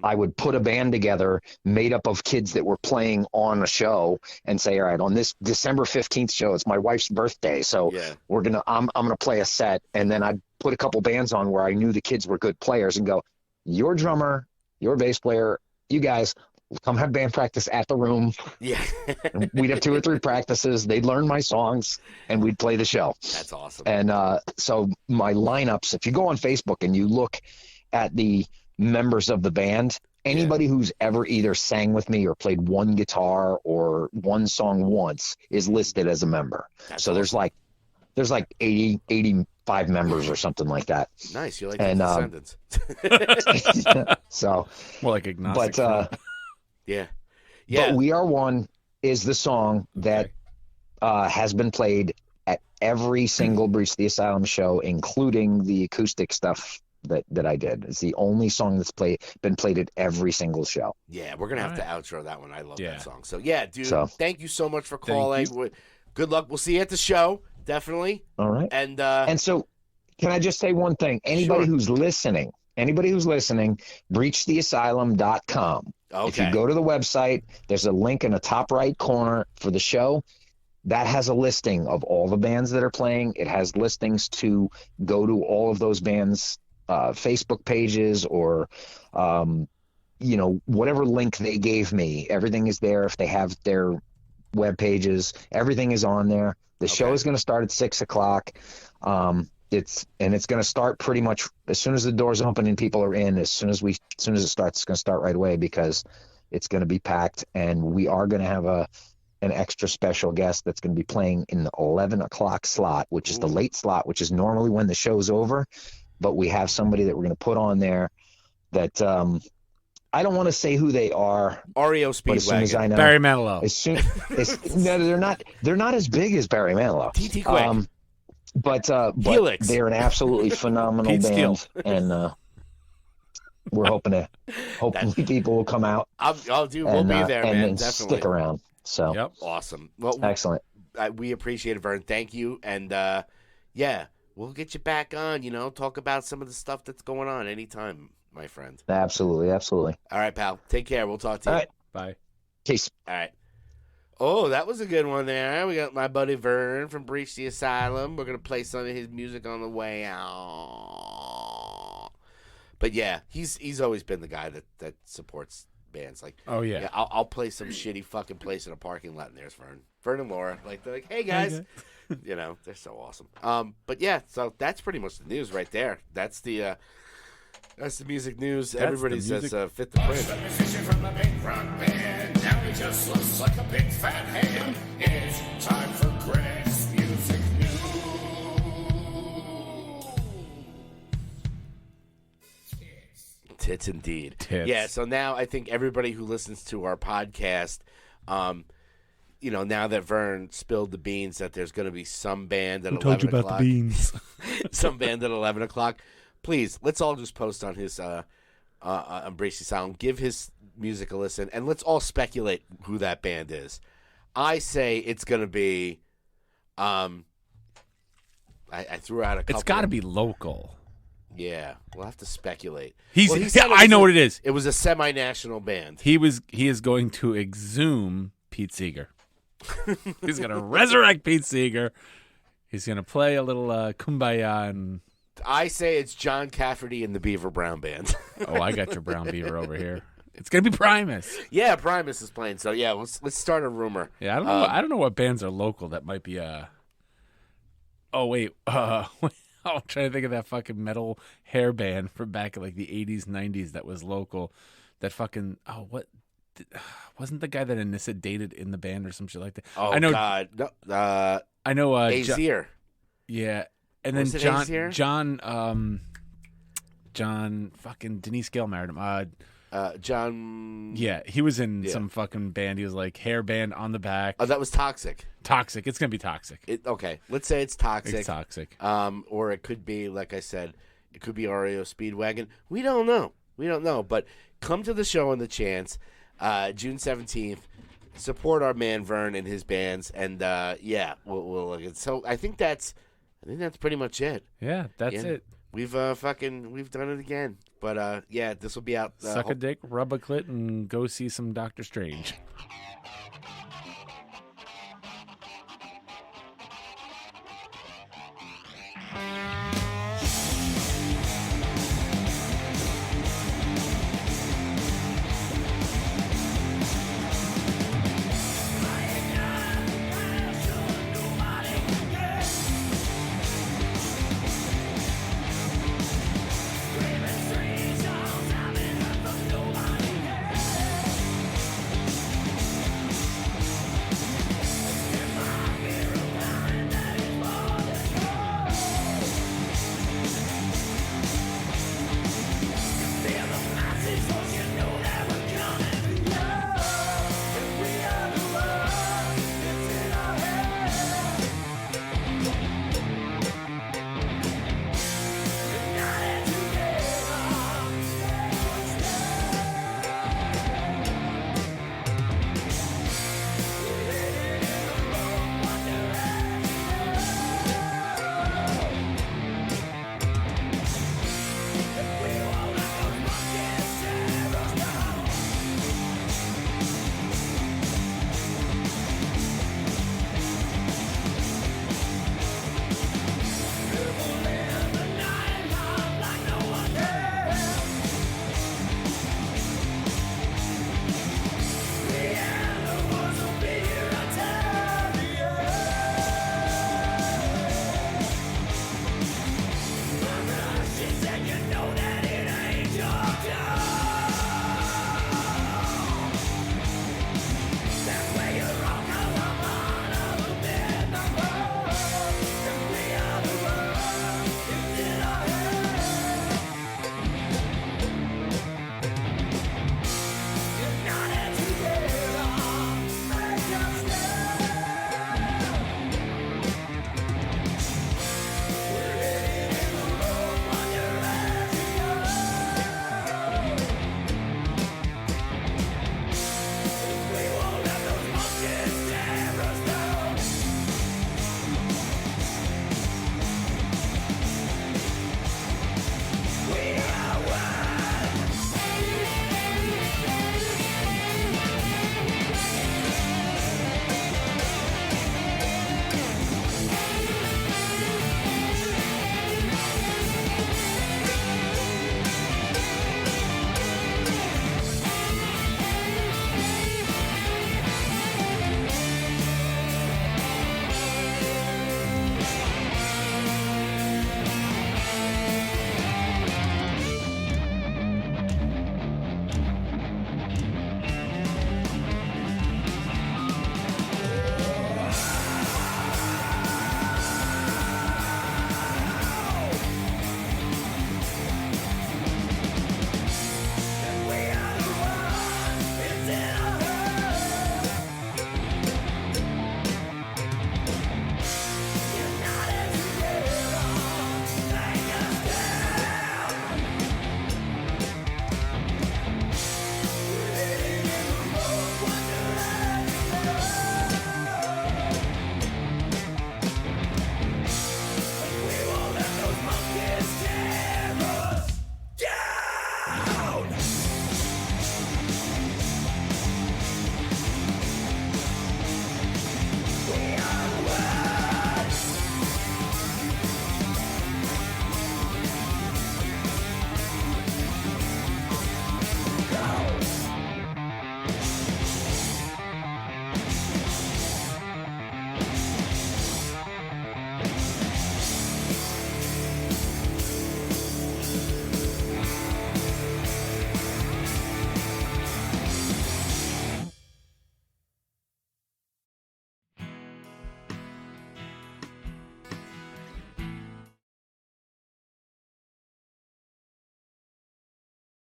I would put a band together made up of kids that were playing on a show and say, all right, on this December 15th show, it's my wife's birthday. So I'm going to play a set. And then I'd put a couple bands on where I knew the kids were good players and go, your drummer, your bass player, you guys come have band practice at the room. Yeah. And we'd have 2 or 3 practices. They'd learn my songs and we'd play the show. That's awesome. And so my lineups, if you go on Facebook and you look at the members of the band, anybody who's ever either sang with me or played one guitar or one song once is listed as a member. That's so awesome. there's like 85 members or something like that. Nice. You like and, the Descendants. So More like agnostic. but Yeah. but We Are One is the song that has been played at every single Breach the Asylum show, including the acoustic stuff that I did. It's the only song that's been played at every single show. Yeah, we're gonna have to outro that one. I love Yeah. that song. So yeah, dude, So- thank you so much for calling. Good luck. We'll see you at the show, definitely. All right. And So can I just say one thing? Anybody who's listening, breachtheasylum.com. Okay. If you go to the website, there's a link in the top right corner for the show. That has a listing of all the bands that are playing. It has listings to go to all of those bands' Facebook pages or, whatever link they gave me. Everything is there. If they have their web pages, everything is on there. The show is going to start at 6:00. It's going to start pretty much as soon as the doors open and people are in. As soon as it starts, it's going to start right away because it's going to be packed, and we are going to have an extra special guest that's going to be playing in the 11 o'clock slot, which is the late slot, which is normally when the show's over. But we have somebody that we're going to put on there that I don't want to say who they are. REO But as soon as I Speedwagon. know, Barry Manilow. no, they're not as big as Barry Manilow. TT Quick. But Helix. they're an absolutely phenomenal Pete band, Steele. and we're hopefully people will come out. I'll do. We'll and, be there, and man. then Definitely. stick around. So Yep. Awesome. Well, excellent. we appreciate it, Vern. Thank you. And we'll get you back on. Talk about some of the stuff that's going on anytime, my friend. Absolutely. All right, pal. Take care. We'll talk to you. All right. Bye. Peace. All right. Oh, that was a good one there. We got my buddy Vern from Breach the Asylum. We're going to play some of his music on the way out. But yeah, he's always been the guy that supports bands. Like, Oh, yeah. I'll play some shitty fucking place in a parking lot, and there's Vern. Vern and Laura. Like, they're like, hey, guys. They're so awesome. But yeah, so that's pretty much the news right there. That's the music news. Everybody says fit the print. The musician from the big rock band. Now he just looks like a big fat ham. It's time for Greg's Music News. Tits indeed. Tits. Yeah, so now I think everybody who listens to our podcast, now that Vern spilled the beans that there's going to be some band at 11 o'clock. beans? Some band at 11 o'clock. Please, let's all just post on his Embrace the Sound. Give his music a listen, and let's all speculate who that band is. I say it's going to be I threw out a couple. It's got to be local. Yeah, we'll have to speculate. He said yeah, it I was know a- what it is. It was a semi-national band. He is going to exhume Pete Seeger. He's going to resurrect Pete Seeger. He's going to play a little Kumbaya and I say it's John Cafferty and the Beaver Brown Band. oh, I got your brown beaver over here. It's going to be Primus. Yeah, Primus is playing. So yeah, let's start a rumor. Yeah, I don't know what bands are local that might be Oh wait, I'm trying to think of that fucking metal hair band from back in like the 80s, 90s that was local. That fucking wasn't the guy that Anissa dated in the band or some shit like that? Oh I know, God, no, I know. Azier. Yeah, and then Was it John fucking Denise Gale married him. John. Yeah, he was in some fucking band. He was like hair band on the back. Oh, that was Toxic. Toxic. It's gonna be Toxic. Okay, let's say it's Toxic. It's Toxic. Or it could be, like I said, it could be REO Speedwagon. We don't know. But come to the show on the chance, June 17th. support our man Vern and his bands, and we'll look at. So I think that's pretty much it. Yeah, that's it. We've done it again. But this will be out. Suck a dick, rub a clit, and go see some Doctor Strange.